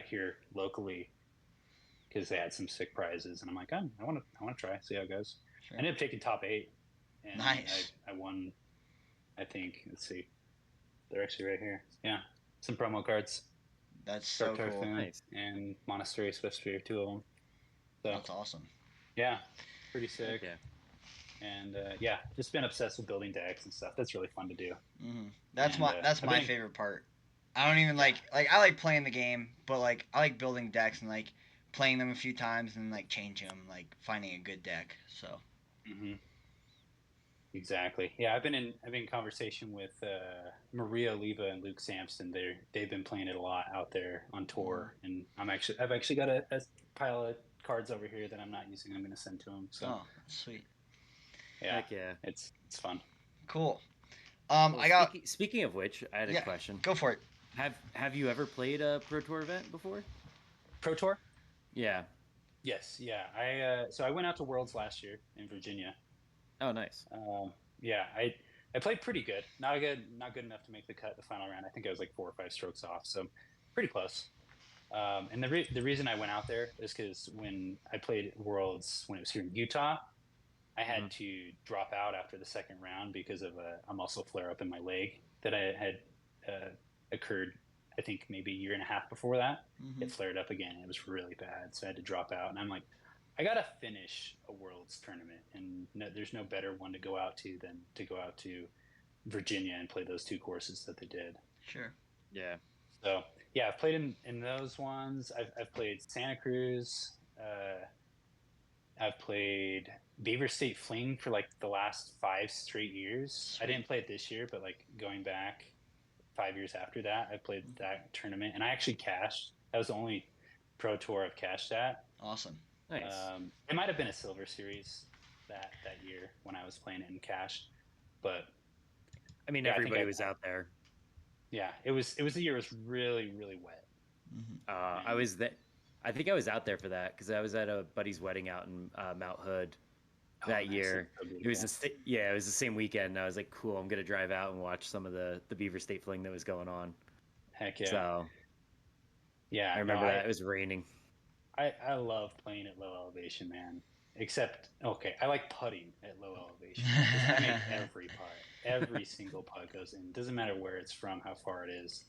here locally because they had some sick prizes, and I'm like, I want to try, see how it goes. Sure. I ended up taking top 8, and Nice. I won. I think, let's see, they're actually right here. Yeah, some promo cards. That's so cool. Typhoon Nice. and Monastery Swiftsphere, 2 of them. So That's awesome. yeah, pretty sick. Yeah. And just been obsessed with building decks and stuff. That's really fun to do. That's And, my favorite part. I don't even like I like playing the game, but like I like building decks and like playing them a few times and like changing them, like finding a good deck. So Exactly. Yeah, I've been in conversation with Maria Oliva and Luke Sampson. They've been playing it a lot out there on tour, and I've actually got a pile of cards over here that I'm not using. I'm going to send to them. So sweet. Yeah. Heck yeah. It's fun. Cool. Well, speaking of which, I had a question. Go for it. Have you ever played a Pro Tour event before? Pro Tour? Yeah. Yes. Yeah. I went out to Worlds last year in Virginia. Oh, nice. I played pretty good. Not good enough to make the final round. I think I was like 4 or 5 strokes off, so pretty close. And the reason I went out there is because when I played Worlds when it was here in Utah, I had to drop out after the second round because of a muscle flare up in my leg that I had occurred, I think maybe a year and a half before that. It flared up again. It was really bad, so I had to drop out. And I'm like, I gotta finish a Worlds tournament, and there's no better one to go out to than to go out to Virginia and play those 2 courses that they did. Sure. Yeah. So yeah, I've played in those ones. I've played Santa Cruz. I've played Beaver State Fling for like the last 5 straight years. Sweet. I didn't play it this year, but like going back 5 years after that, I played that tournament, and I actually cashed. That was the only Pro Tour I've cashed at. Awesome. Nice. It might have been a Silver Series that year when I was playing it in cash, but I mean, everybody was out there. Yeah, it was the year it was really, really wet. I was there. I think I was out there for that because I was at a buddy's wedding out in Mount Hood that year. It was it was the same weekend. And I was like, cool, I'm gonna drive out and watch some of the Beaver State Fling that was going on. Heck yeah. So yeah, I remember that it was raining. I love playing at low elevation, man. Except, I like putting at low elevation. I make every putt. Every single putt goes in. Doesn't matter where it's from, how far it is.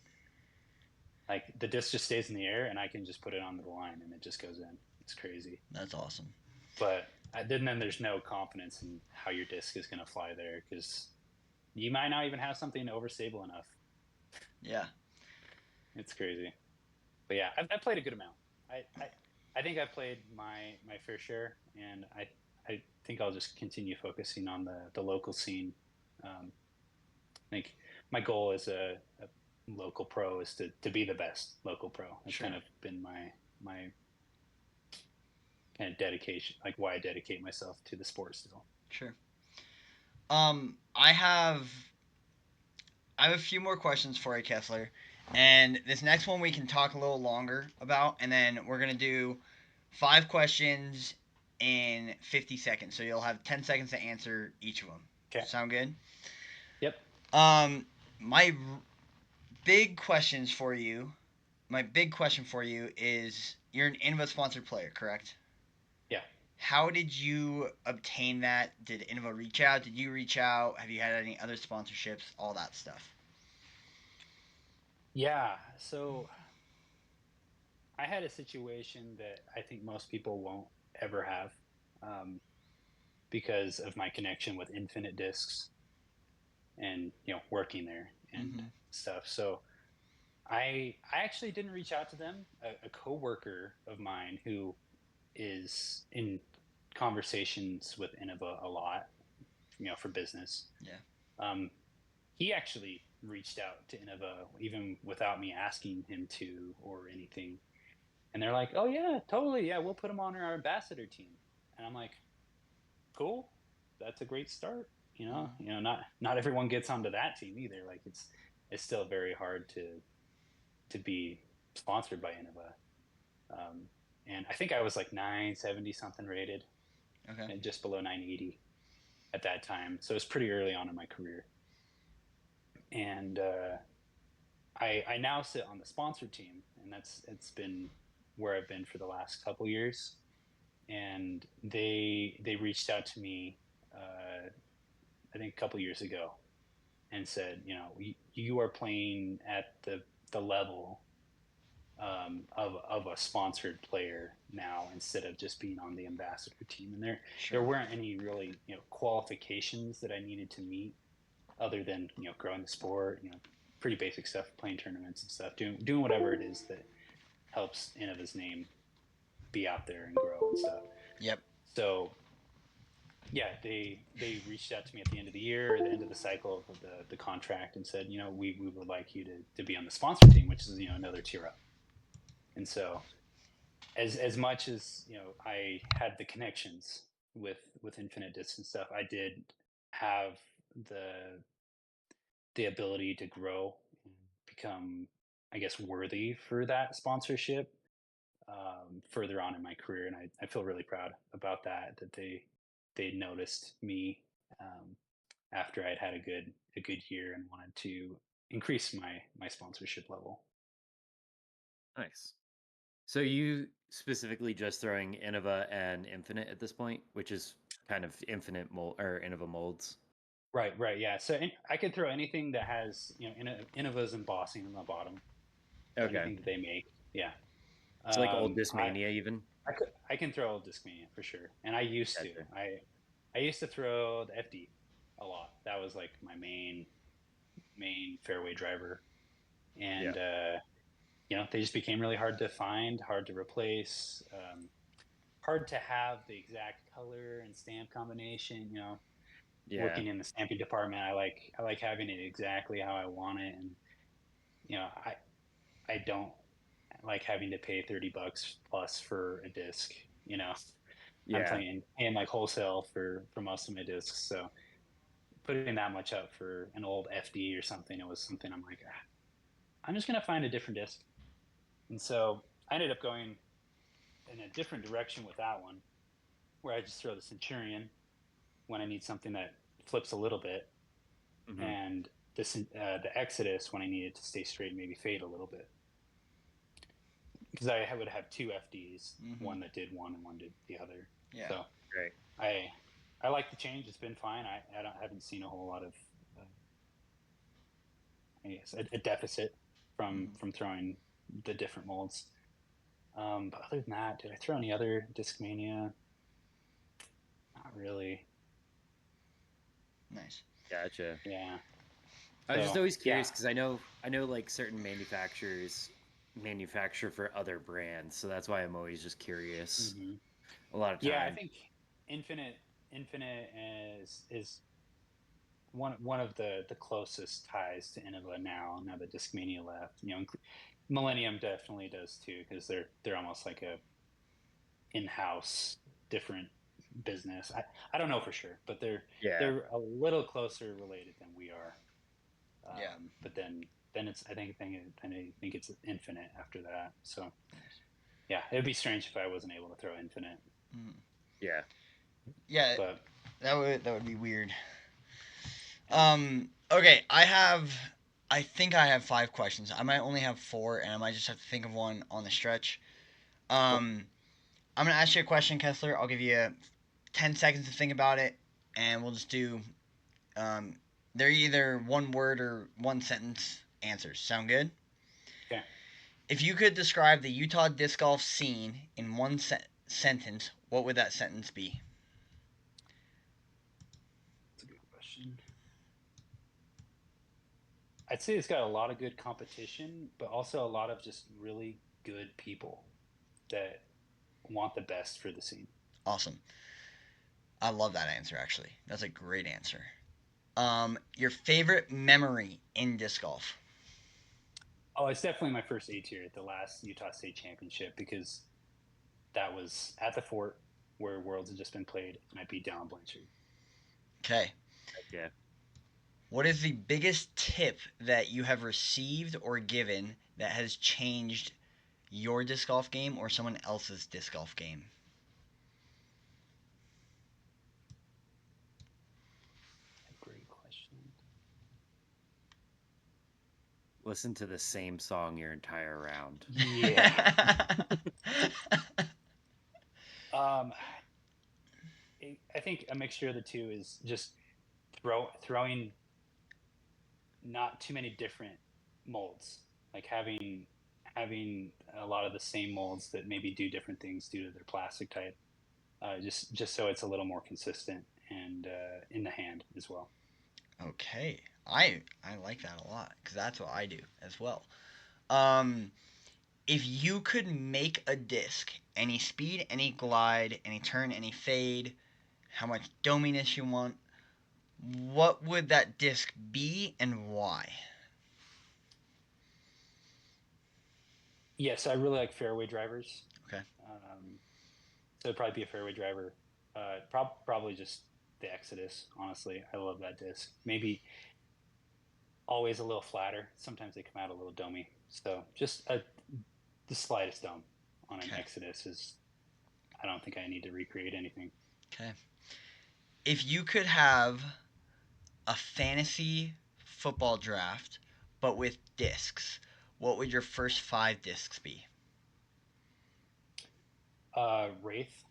Like, the disc just stays in the air, and I can just put it onto the line, and it just goes in. It's crazy. That's awesome. But then there's no confidence in how your disc is going to fly there, because you might not even have something overstable enough. Yeah. It's crazy. But yeah, I've played a good amount. I think I've played my fair share, and I think I'll just continue focusing on the local scene. I think my goal as a local pro is to be the best local pro. That's kind of been my kind of dedication, like why I dedicate myself to the sport still. Sure. I have a few more questions for you, Kesler. And this next one we can talk a little longer about, and then we're going to do 5 questions in 50 seconds. So you'll have 10 seconds to answer each of them. Okay. Sound good? Yep. My big question for you is, you're an Innova sponsored player, correct? Yeah. How did you obtain that? Did Innova reach out? Did you reach out? Have you had any other sponsorships? All that stuff. Yeah, so I had a situation that I think most people won't ever have because of my connection with Infinite Discs and working there and stuff. So I actually didn't reach out to them. A coworker of mine who is in conversations with Innova a lot, for business. Yeah. He actually reached out to Innova even without me asking him to or anything. And they're like, "Oh yeah, totally. Yeah, we'll put him on our ambassador team." And I'm like, "Cool. That's a great start." Not everyone gets onto that team either. Like it's still very hard to be sponsored by Innova. And I think I was like 970 something rated, Okay. and just below 980 at that time. So it was pretty early on in my career. And I now sit on the sponsor team, and it's been where I've been for the last couple years. And they reached out to me, I think a couple years ago, and said, you are playing at the level of a sponsored player now instead of just being on the ambassador team. And there weren't any really qualifications that I needed to meet other than growing the sport, pretty basic stuff, playing tournaments and stuff, doing whatever it is that helps Innova's name be out there and grow and stuff. Yep. So yeah, they reached out to me at the end of the year, or the end of the cycle of the contract, and said, we would like you to be on the sponsor team, which is another tier up. And so as much as I had the connections with Infinite Disc and stuff, I did have the ability to grow and become, I guess, worthy for that sponsorship further on in my career. And I feel really proud about that they noticed me after I'd had a good year and wanted to increase my sponsorship level. Nice. So you specifically just throwing Innova and Infinite at this point, which is kind of Infinite mold or Innova molds. Right, yeah. So I could throw anything that has Innova's embossing on the bottom. So Okay. anything that they make, yeah. It's like old Discmania even. I can throw old Discmania for sure, and I used to. I used to throw the FD a lot. That was like my main fairway driver, and they just became really hard to find, hard to replace, hard to have the exact color and stamp combination. Working in the stamping department, I like having it exactly how I want it, and I don't like having to pay $30 plus for a disc. I'm paying like wholesale for most of my discs, so putting that much up for an old FD or something, it was something I'm like, I'm just gonna find a different disc. And so I ended up going in a different direction with that one, where I just throw the Centurion when I need something that flips a little bit, and the Exodus when I need it to stay straight and maybe fade a little bit. Because I would have two FDs, one that did one and one did the other. Yeah. So Great. I like the change. It's been fine. I haven't seen a whole lot of I guess a deficit from throwing the different molds. But other than that, did I throw any other Discmania? Not really. Nice. Gotcha. Yeah. I was just always curious because I know like certain manufacturers manufacture for other brands, so that's why I'm always just curious. A lot of time. Yeah, I think Infinite is one of the closest ties to Innova now that Discmania left. Millennium definitely does too, because they're almost like a in-house different business. I don't know for sure, but they're a little closer related than we are. But then it's I think it's Infinite after that. So yeah, it'd be strange if I wasn't able to throw Infinite. Yeah. Yeah, but that would be weird. Okay, I think I have 5 questions. I might only have 4, and I might just have to think of one on the stretch. I'm gonna ask you a question, Kessler. I'll give you 10 seconds to think about it, and we'll just do. They're either one word or one sentence answers. Sound good? Okay. If you could describe the Utah disc golf scene in one sentence, what would that sentence be? That's a good question. I'd say it's got a lot of good competition, but also a lot of just really good people that want the best for the scene. Awesome. I love that answer, actually. That's a great answer. Your favorite memory in disc golf? Oh, it's definitely my first A tier at the last Utah State Championship, because that was at the fort where Worlds had just been played, and I beat Dallin Blanchard. Okay. Yeah. What is the biggest tip that you have received or given that has changed your disc golf game or someone else's disc golf game? Great question. Listen to the same song your entire round. Yeah. I think a mixture of the two is just throwing not too many different molds, like having a lot of the same molds that maybe do different things due to their plastic type, just so it's a little more consistent and in the hand as well. Okay. I like that a lot because that's what I do as well. Um, if you could make a disc, any speed, any glide, any turn, any fade, how much dominess you want, what would that disc be and why? Yes, I really like fairway drivers. Okay. So it'd probably be a fairway driver. Probably just the Exodus. Honestly, I love that disc. Maybe always a little flatter. Sometimes they come out a little domey. So just the slightest dome on an Exodus is. I don't think I need to recreate anything. Okay. If you could have a fantasy football draft, but with discs, what would your first 5 discs be? Wraith,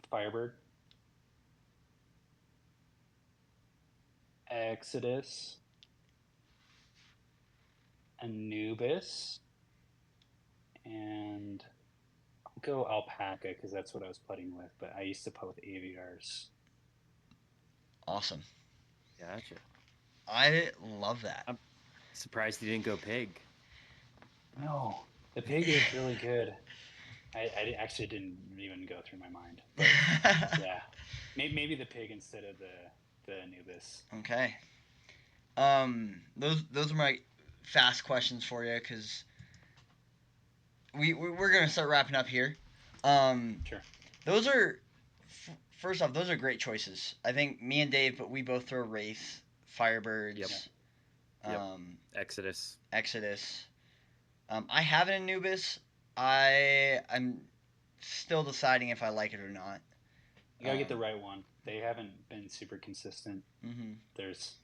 Firebird, Exodus, Anubis, and I'll go Alpaca because that's what I was putting with, but I used to putt with AVRs. Awesome. Gotcha. I love that. I'm surprised you didn't go pig. No, the pig is really good. I actually didn't even go through my mind. But yeah, maybe the pig instead of the Anubis. Okay. Those are my fast questions for you because we're gonna start wrapping up here. Sure. Those are first off, those are great choices. I think me and Dave, but we both throw Wraith, Firebirds, Yep. Exodus. Exodus. I have an Anubis. I'm still deciding if I like it or not. You gotta get the right one. They haven't been super consistent. Mm-hmm. There's,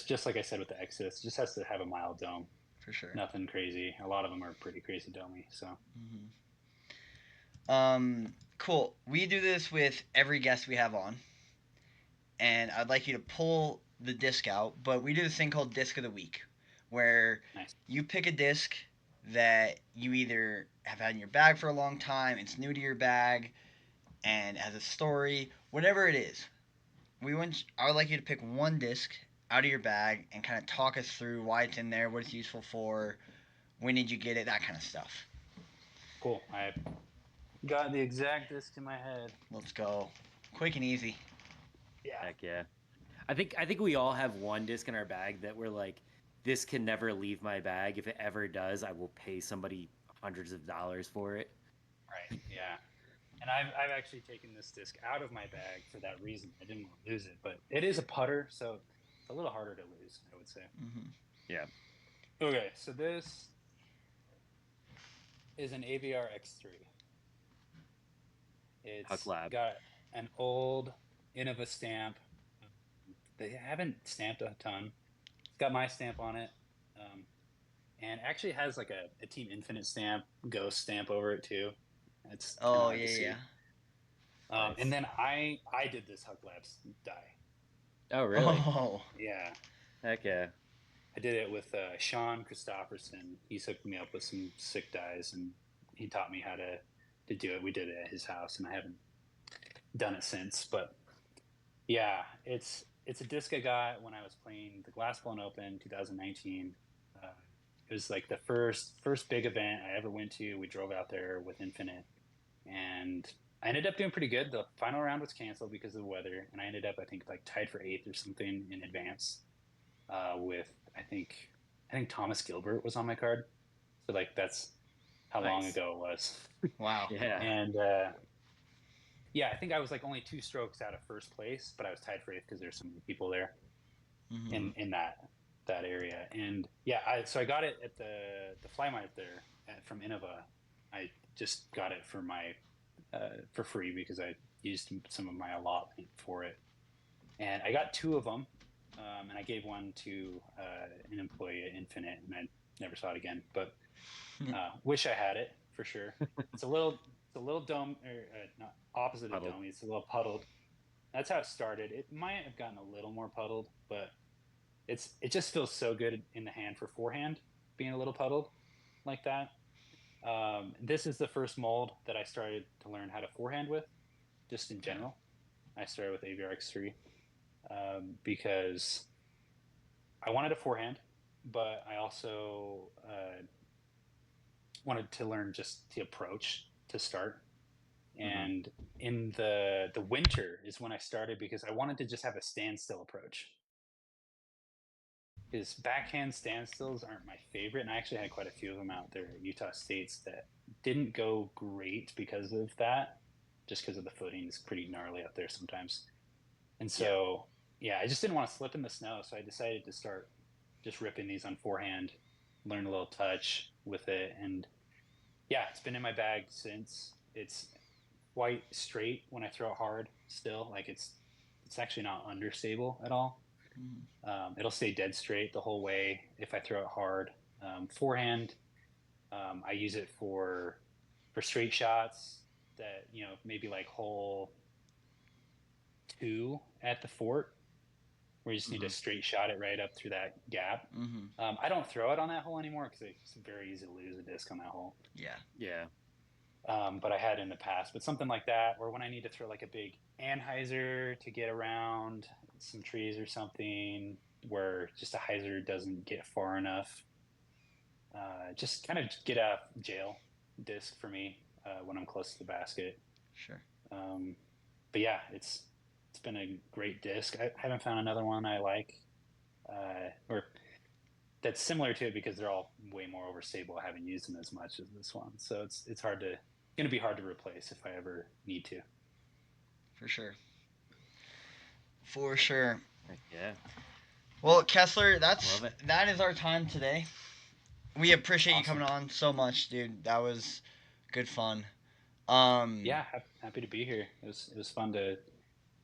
just like I said with the Exodus, it just has to have a mild dome. For sure. Nothing crazy. A lot of them are pretty crazy domey. So. Mm-hmm. Cool. We do this with every guest we have on, and I'd like you to pull the disc out. But we do this thing called Disc of the Week, where you pick a disc that you either have had in your bag for a long time, it's new to your bag, and has a story, whatever it is. I would like you to pick one disc out of your bag and kind of talk us through why it's in there, what it's useful for, when did you get it, that kind of stuff. Cool. I got the exact disc in my head. Let's go. Quick and easy. Yeah. Heck yeah. I think we all have one disc in our bag that we're like, this can never leave my bag. If it ever does, I will pay somebody hundreds of dollars for it. Right. Yeah. And I've actually taken this disc out of my bag for that reason. I didn't want to lose it, but it is a putter, so it's a little harder to lose, I would say. Mm-hmm. Yeah. Okay, so this is an AVR X3. It's got an old Innova stamp. They haven't stamped a ton. It's got my stamp on it, and actually has like a Team Infinite stamp, Ghost stamp over it too. It's yeah. Nice. And then I did this Huck Labs die. Oh really? Oh yeah. Heck yeah. I did it with Sean Christopherson. He's hooked me up with some sick dies, and he taught me how to do it. We did it at his house, and I haven't done it since. But yeah, it's a disc I got when I was playing the Glass Blown Open 2019. It was like the first big event I ever went to. We drove out there with Infinite, and I ended up doing pretty good. The final round was canceled because of the weather, and I ended up, I think, like tied for 8th or something in advance with I think Thomas Gilbert was on my card. So like that's how long Nice. ago it was. Wow. Yeah. And yeah, I think I was like only 2 strokes out of first place, but I was tied for 8th because there's so many people there in that area. And yeah, so I got it at the fly mart there from Innova. I just got it for my for free because I used some of my allotment for it, and I got 2 of them, and I gave one to an employee at Infinite, and I never saw it again. But wish I had it for sure. It's a little dome, or not opposite of Puddled. domey. It's a little puddled. That's how it started. It might have gotten a little more puddled, but it just feels so good in the hand for forehand, being a little puddled like that. This is the first mold that I started to learn how to forehand with, just in general. I started with AVRX3 because I wanted a forehand, but I also wanted to learn just the approach to start. And in the winter is when I started because I wanted to just have a standstill approach. Because backhand standstills aren't my favorite, and I actually had quite a few of them out there at Utah States that didn't go great because of that, just because of the footing is pretty gnarly out there sometimes. And so, yeah, I just didn't want to slip in the snow, so I decided to start just ripping these on forehand, learn a little touch with it, and yeah, it's been in my bag since. It's quite straight when I throw it hard still. Like it's actually not understable at all. It'll stay dead straight the whole way if I throw it hard. Forehand, I use it for straight shots that, maybe like hole 2 at the fort, where you just need to straight shot it right up through that gap. I don't throw it on that hole anymore because it's very easy to lose a disc on that hole. Yeah. But I had in the past. But something like that, or when I need to throw like a big anhyzer to get around some trees or something, where just a hyzer doesn't get far enough. Just kind of get out of jail disc for me when I'm close to the basket. Sure. But yeah, it's been a great disc. I haven't found another one I like, or that's similar to it, because they're all way more overstable. I haven't used them as much as this one, so it's going to be hard to replace if I ever need to. For sure. For sure. Yeah. Well, Kesler, Love it. that is our time today. We appreciate you Awesome. coming on so much, dude. That was good fun. Yeah, happy to be here. It was fun to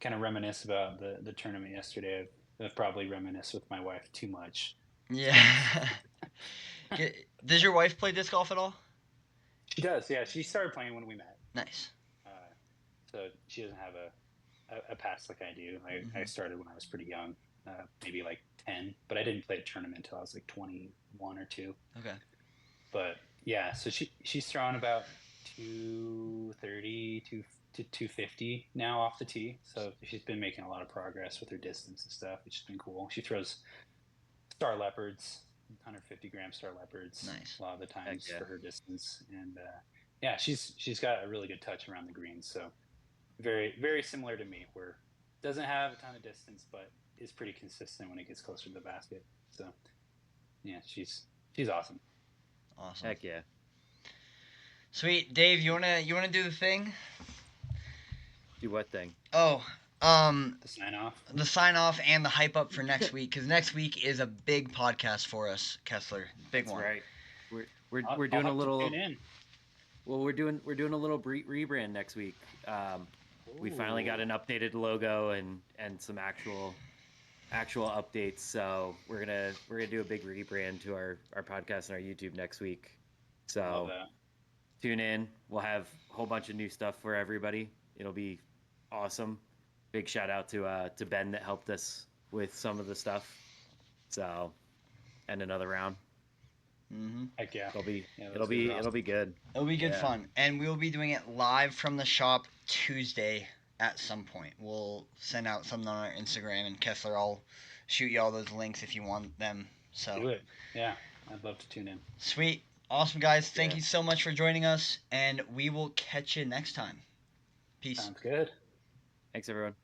kind of reminisce about the tournament yesterday. I've probably reminisced with my wife too much. Yeah. Does your wife play disc golf at all? She does. Yeah, she started playing when we met. Nice. So she doesn't have a past like I do. I started when I was pretty young, maybe like 10, but I didn't play a tournament until I was like 21 or 2. Okay. But yeah, so she's throwing about 230 to 250 now off the tee. So she's been making a lot of progress with her distance and stuff, which has been cool. She throws star leopards, 150-gram star leopards, Nice. a lot of the times Heck yeah. for her distance. And yeah, she's got a really good touch around the greens. So very, very similar to me, where doesn't have a ton of distance, but is pretty consistent when it gets closer to the basket. So yeah, she's awesome. Awesome. Heck yeah. Sweet. Dave, you wanna do the thing? Do what thing? Oh, The sign off. the sign off and the hype up for next week, because next week is a big podcast for us, Kesler. Big That's one. right. We're I'll doing have a to little. tune in. Well, we're doing a little rebrand next week. We finally got an updated logo and some actual updates. So we're gonna do a big rebrand to our podcast and our YouTube next week. Love So that. tune in. We'll have a whole bunch of new stuff for everybody. It'll be awesome. Big shout out to Ben that helped us with some of the stuff. So, and another round. Heck yeah. It'll be Yeah, it'll be good. It'll be good Yeah. fun, and we'll be doing it live from the shop Tuesday at some point. We'll send out something on our Instagram, and Kesler, I'll shoot you all those links if you want them. So Do it. Yeah. I'd love to tune in. Sweet. Awesome, guys. Thank Yeah. you so much for joining us, and we will catch you next time. Peace. Sounds good. Thanks, everyone.